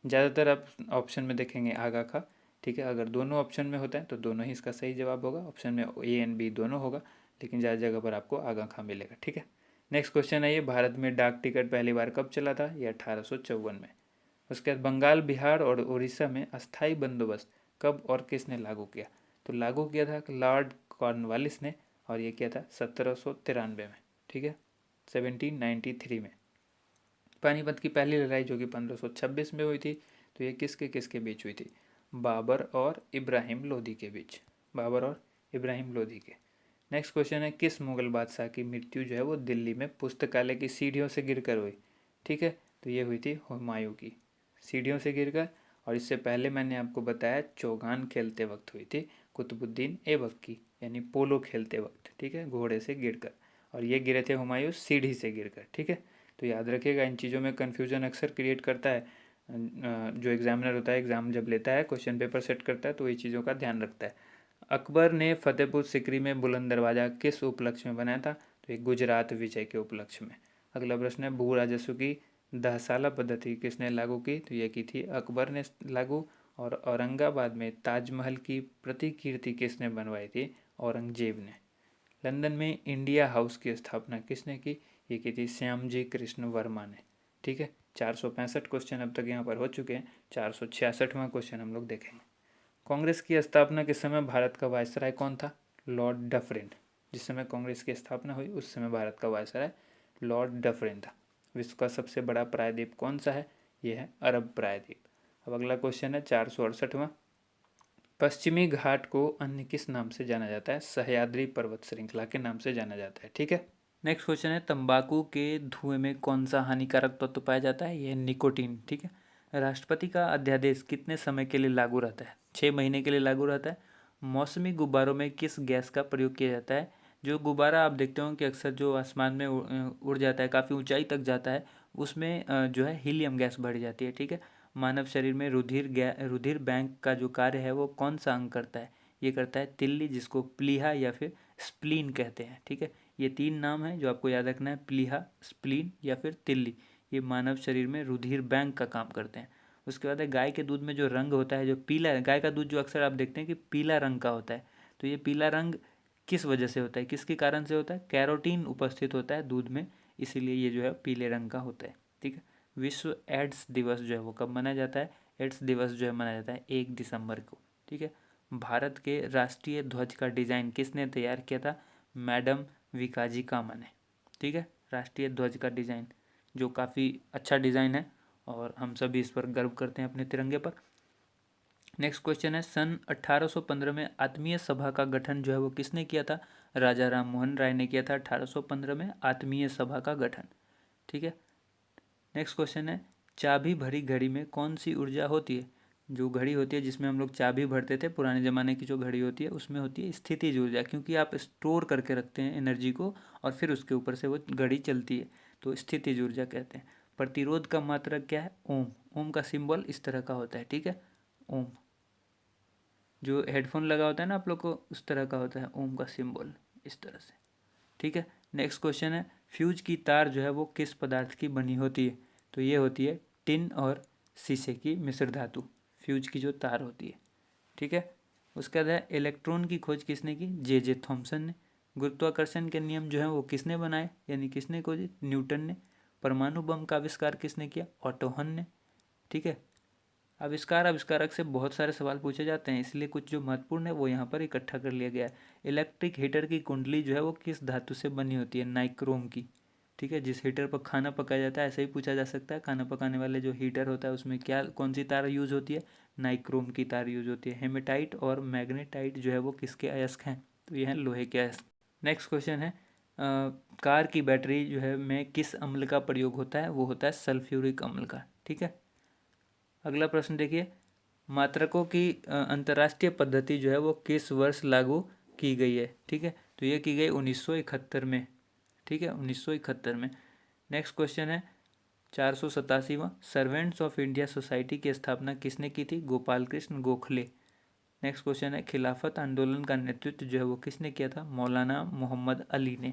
ज़्यादातर आप ऑप्शन में देखेंगे आगा खां। ठीक है। अगर दोनों ऑप्शन में होता है तो दोनों ही इसका सही जवाब होगा, ऑप्शन में A एंड B दोनों होगा, लेकिन ज़्यादा जगह पर आपको आगा खां मिलेगा। ठीक है। नेक्स्ट क्वेश्चन है, ये भारत में डाक टिकट पहली बार कब चला था, ये 1854 में। उसके बाद बंगाल, बिहार और उड़ीसा में अस्थाई बंदोबस्त कब और किसने लागू किया, तो लागू किया था लॉर्ड कॉर्नवालिस ने, और ये किया था 1793 में। ठीक है, 1793 में। पानीपत की पहली लड़ाई जो कि 1526 में हुई थी, तो ये किसके किसके बीच हुई थी, बाबर और इब्राहिम लोदी के बीच, बाबर और इब्राहिम लोदी के। नेक्स्ट क्वेश्चन है, किस मुगल बादशाह की मृत्यु जो है वो दिल्ली में पुस्तकालय की सीढ़ियों से गिरकर हुई। ठीक है, तो ये हुई थी हुमायूं की, सीढ़ियों से गिरकर। और इससे पहले मैंने आपको बताया चौगान खेलते वक्त हुई थी कुतुबुद्दीन ऐबक की, यानी पोलो खेलते वक्त। ठीक है, घोड़े से गिरकर, और ये गिरे थे हुमायूं सीढ़ी से गिरकर। ठीक है, तो याद रखिएगा, इन चीज़ों में कन्फ्यूजन अक्सर क्रिएट करता है जो एग्जामिनर होता है, एग्ज़ाम जब लेता है, क्वेश्चन पेपर सेट करता है, तो ये चीज़ों का ध्यान रखता है। अकबर ने फतेहपुर सिकरी में बुलंद दरवाज़ा किस उपलक्ष्य में बनाया था? तो ये गुजरात विजय के उपलक्ष्य में। अगला प्रश्न है, भू राजस्व की 10 साला पद्धति किसने लागू की? तो ये की थी अकबर ने लागू। और औरंगाबाद में ताजमहल की प्रतिकृति किसने बनवाई थी? औरंगजेब ने। लंदन में इंडिया हाउस की स्थापना किसने की? ये की थी श्यामजी कृष्ण वर्मा ने। ठीक है, 465 क्वेश्चन अब तक यहाँ पर हो चुके हैं। 466वां क्वेश्चन हम लोग देखेंगे। कांग्रेस की स्थापना के समय भारत का वायसराय कौन था? Lord Dufferin. जिस समय कांग्रेस की स्थापना हुई उस समय भारत का वायसराय लॉर्ड डफरिन था। विश्व का सबसे बड़ा प्रायद्वीप कौन सा है? यह है अरब प्रायद्वीप। अब अगला क्वेश्चन है 468वां। पश्चिमी घाट को अन्य किस नाम से जाना जाता है? सह्याद्री पर्वत श्रृंखला के नाम से जाना जाता है। ठीक है, नेक्स्ट क्वेश्चन है, तंबाकू के धुएं में कौन सा हानिकारक तत्व पाया जाता है? यह निकोटीन। ठीक है, राष्ट्रपति का अध्यादेश कितने समय के लिए लागू रहता है? 6 महीने के लिए लागू रहता है। मौसमी गुब्बारों में किस गैस का प्रयोग किया जाता है? जो गुब्बारा आप देखते हो कि अक्सर जो आसमान में उड़ जाता है, काफ़ी ऊंचाई तक जाता है, उसमें जो है हीलियम गैस बढ़ जाती है। ठीक है, मानव शरीर में रुधिर बैंक का जो कार्य है वो कौन सा अंग करता है? ये करता है तिल्ली, जिसको प्लीहा या फिर स्प्लीन कहते हैं। ठीक है, ये 3 नाम है जो आपको याद रखना है, प्लीहा, स्प्लीन या फिर तिल्ली। ये मानव शरीर में रुधिर बैंक का काम करते हैं। उसके बाद है, गाय के दूध में जो रंग होता है, जो पीला, गाय का दूध जो अक्सर आप देखते हैं कि पीला रंग का होता है, तो ये पीला रंग किस वजह से होता है, किसके कारण से होता है? कैरोटीन उपस्थित होता है दूध में, इसीलिए ये जो है पीले रंग का होता है। ठीक है, विश्व एड्स दिवस जो है वो कब मनाया जाता है? एड्स दिवस जो है मनाया जाता है 1 दिसंबर को। ठीक है, भारत के राष्ट्रीय ध्वज का डिज़ाइन किसने तैयार किया था? मैडम विकाजी कामा ने। ठीक है, राष्ट्रीय ध्वज का डिज़ाइन जो काफ़ी अच्छा डिज़ाइन है और हम सभी इस पर गर्व करते हैं अपने तिरंगे पर। नेक्स्ट क्वेश्चन है, सन 1815 में आत्मीय सभा का गठन जो है वो किसने किया था? राजा राम मोहन राय ने किया था 1815 में आत्मीय सभा का गठन। ठीक है, नेक्स्ट क्वेश्चन है, चाबी भरी घड़ी में कौन सी ऊर्जा होती है? जो घड़ी होती है जिसमें हम लोग चाबी भरते थे, पुराने ज़माने की जो घड़ी होती है, उसमें होती है स्थितिज ऊर्जा, क्योंकि आप स्टोर करके रखते हैं एनर्जी को और फिर उसके ऊपर से वो घड़ी चलती है, तो स्थितिज ऊर्जा कहते हैं। प्रतिरोध का मात्रक क्या है? ओम। ओम का सिंबल इस तरह का होता है। ठीक है, ओम। जो हेडफोन लगा होता है ना आप लोग को, उस तरह का होता है ओम का सिंबल, इस तरह से। ठीक है, नेक्स्ट क्वेश्चन है, फ्यूज की तार जो है वो किस पदार्थ की बनी होती है? तो ये होती है टिन और शीशे की मिश्र धातु, फ्यूज की जो तार होती है। ठीक है, उसके बाद है, इलेक्ट्रॉन की खोज किसने की? जे थॉमसन ने। गुरुत्वाकर्षण के नियम जो है वो किसने बनाए, यानी किसने खोजे? न्यूटन ने। परमाणु बम का आविष्कार किसने किया? ऑटो हन ने। ठीक है, आविष्कारक से बहुत सारे सवाल पूछे जाते हैं, इसलिए कुछ जो महत्वपूर्ण है वो यहाँ पर इकट्ठा कर लिया गया है। इलेक्ट्रिक हीटर की कुंडली जो है वो किस धातु से बनी होती है? नाइक्रोम की। ठीक है, जिस हीटर पर खाना पकाया जाता है, ऐसे ही पूछा जा सकता है, खाना पकाने वाले जो हीटर होता है उसमें क्या, कौन सी तार यूज होती है? नाइक्रोम की तार यूज होती है। हेमेटाइट और मैग्नेटाइट जो है वो किसके अयस्क हैं? तो ये हैं लोहे के अयस्क। नेक्स्ट क्वेश्चन है, कार की बैटरी जो है में किस अम्ल का प्रयोग होता है? वो होता है सल्फ्यूरिक अम्ल का। ठीक है, अगला प्रश्न देखिए, मात्रकों की अंतर्राष्ट्रीय पद्धति जो है वो किस वर्ष लागू की गई है? ठीक है, तो ये की गई 1971 में। ठीक है, 1971 में। नेक्स्ट क्वेश्चन है 487वां, सर्वेंट्स ऑफ इंडिया सोसाइटी की स्थापना किसने की थी? गोपाल कृष्ण गोखले। नेक्स्ट क्वेश्चन है, खिलाफत आंदोलन का नेतृत्व जो है वो किसने किया था? मौलाना मोहम्मद अली ने।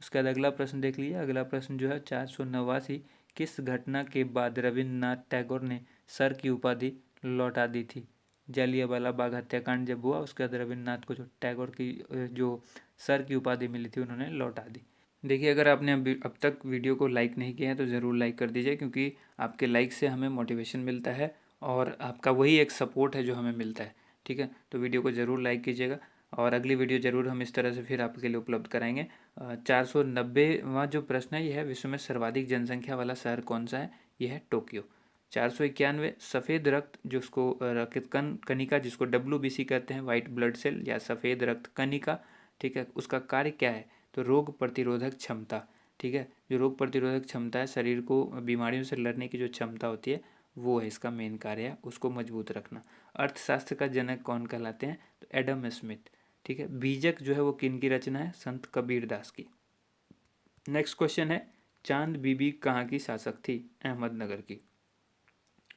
उसके बाद अगला प्रश्न देख लीजिए। अगला प्रश्न जो है 489, किस घटना के बाद रविन्द्रनाथ टैगोर ने सर की उपाधि लौटा दी थी? जालियांवाला बाग हत्याकांड जब हुआ उसके बाद रविन्द्रनाथ को जो टैगोर की जो सर की उपाधि मिली थी उन्होंने लौटा दी। देखिए, अगर आपने अब तक वीडियो को लाइक नहीं किया है तो ज़रूर लाइक कर दीजिए, क्योंकि आपके लाइक से हमें मोटिवेशन मिलता है और आपका वही एक सपोर्ट है जो हमें मिलता है। ठीक है, तो वीडियो को ज़रूर लाइक कीजिएगा और अगली वीडियो ज़रूर हम इस तरह से फिर आपके लिए उपलब्ध कराएंगे। 490वां जो प्रश्न है यह है, विश्व में सर्वाधिक जनसंख्या वाला शहर कौन सा है? यह है टोक्यो। 491, सफ़ेद रक्त जिसको रक्त कणिका जिसको WBC कहते हैं, वाइट ब्लड सेल या सफ़ेद रक्त कणिका, ठीक है, उसका कार्य क्या है? तो रोग प्रतिरोधक क्षमता। ठीक है, जो रोग प्रतिरोधक क्षमता है, शरीर को बीमारियों से लड़ने की जो क्षमता होती है, वो है इसका मेन कार्य है, उसको मजबूत रखना। अर्थशास्त्र का जनक कौन कहलाते हैं? तो एडम स्मिथ। ठीक है, बीजक जो है वो किन की रचना है? संत कबीर दास की। नेक्स्ट क्वेश्चन है, चांद बीबी कहाँ की शासक थी? अहमदनगर की।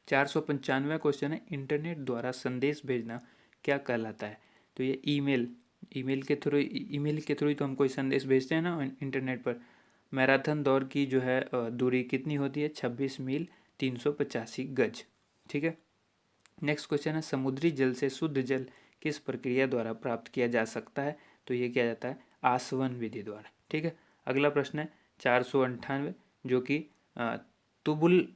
495वां क्वेश्चन है, इंटरनेट द्वारा संदेश भेजना क्या कहलाता है? तो ये ईमेल के थ्रू ही तो हम कोई संदेश भेजते हैं ना इंटरनेट पर। मैराथन दौड़ की जो है दूरी कितनी होती है? 26 मील 385 गज। ठीक है। नेक्स्ट क्वेश्चन है, समुद्री जल से शुद्ध जल किस प्रक्रिया द्वारा प्राप्त किया जा सकता है? तो ये किया जाता है आसवन विधि द्वारा। ठीक है। अगला प्रश्न है 498, जो कि तुलबुल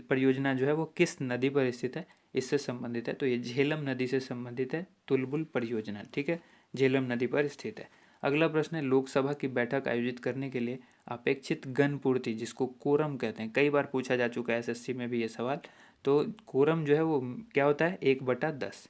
परियोजना जो है वो किस नदी पर स्थित है? इससे संबंधित है। तो ये झेलम नदी से संबंधित है तुलबुल परियोजना। ठीक है, झेलम नदी पर स्थित है। अगला प्रश्न है, लोकसभा की बैठक आयोजित करने के लिए अपेक्षित गण पूर्ति, जिसको कोरम कहते हैं, कई बार पूछा जा चुका है एसएससी में भी ये सवाल। तो कोरम जो है वो क्या होता है? 1/10।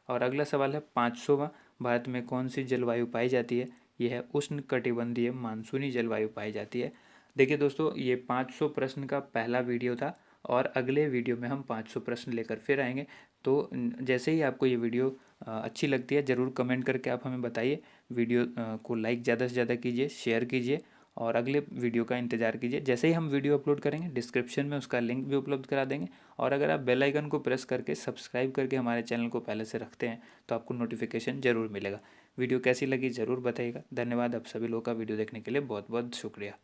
और अगला सवाल है 500वां, भारत में कौन सी जलवायु पाई जाती है? यह है उष्ण कटिबंधीय मानसूनी जलवायु पाई जाती है। देखिए दोस्तों, ये 500 प्रश्न का पहला वीडियो था और अगले वीडियो में हम 500 प्रश्न लेकर फिर आएंगे। तो जैसे ही आपको ये वीडियो अच्छी लगती है ज़रूर कमेंट करके आप हमें बताइए। वीडियो को लाइक ज़्यादा से ज़्यादा कीजिए, शेयर कीजिए और अगले वीडियो का इंतज़ार कीजिए। जैसे ही हम वीडियो अपलोड करेंगे डिस्क्रिप्शन में उसका लिंक भी उपलब्ध करा देंगे। और अगर आप बेल आइकन को प्रेस करके सब्सक्राइब करके हमारे चैनल को पहले से रखते हैं तो आपको नोटिफिकेशन ज़रूर मिलेगा। वीडियो कैसी लगी ज़रूर बताइएगा। धन्यवाद आप सभी लोगों का वीडियो देखने के लिए, बहुत बहुत शुक्रिया।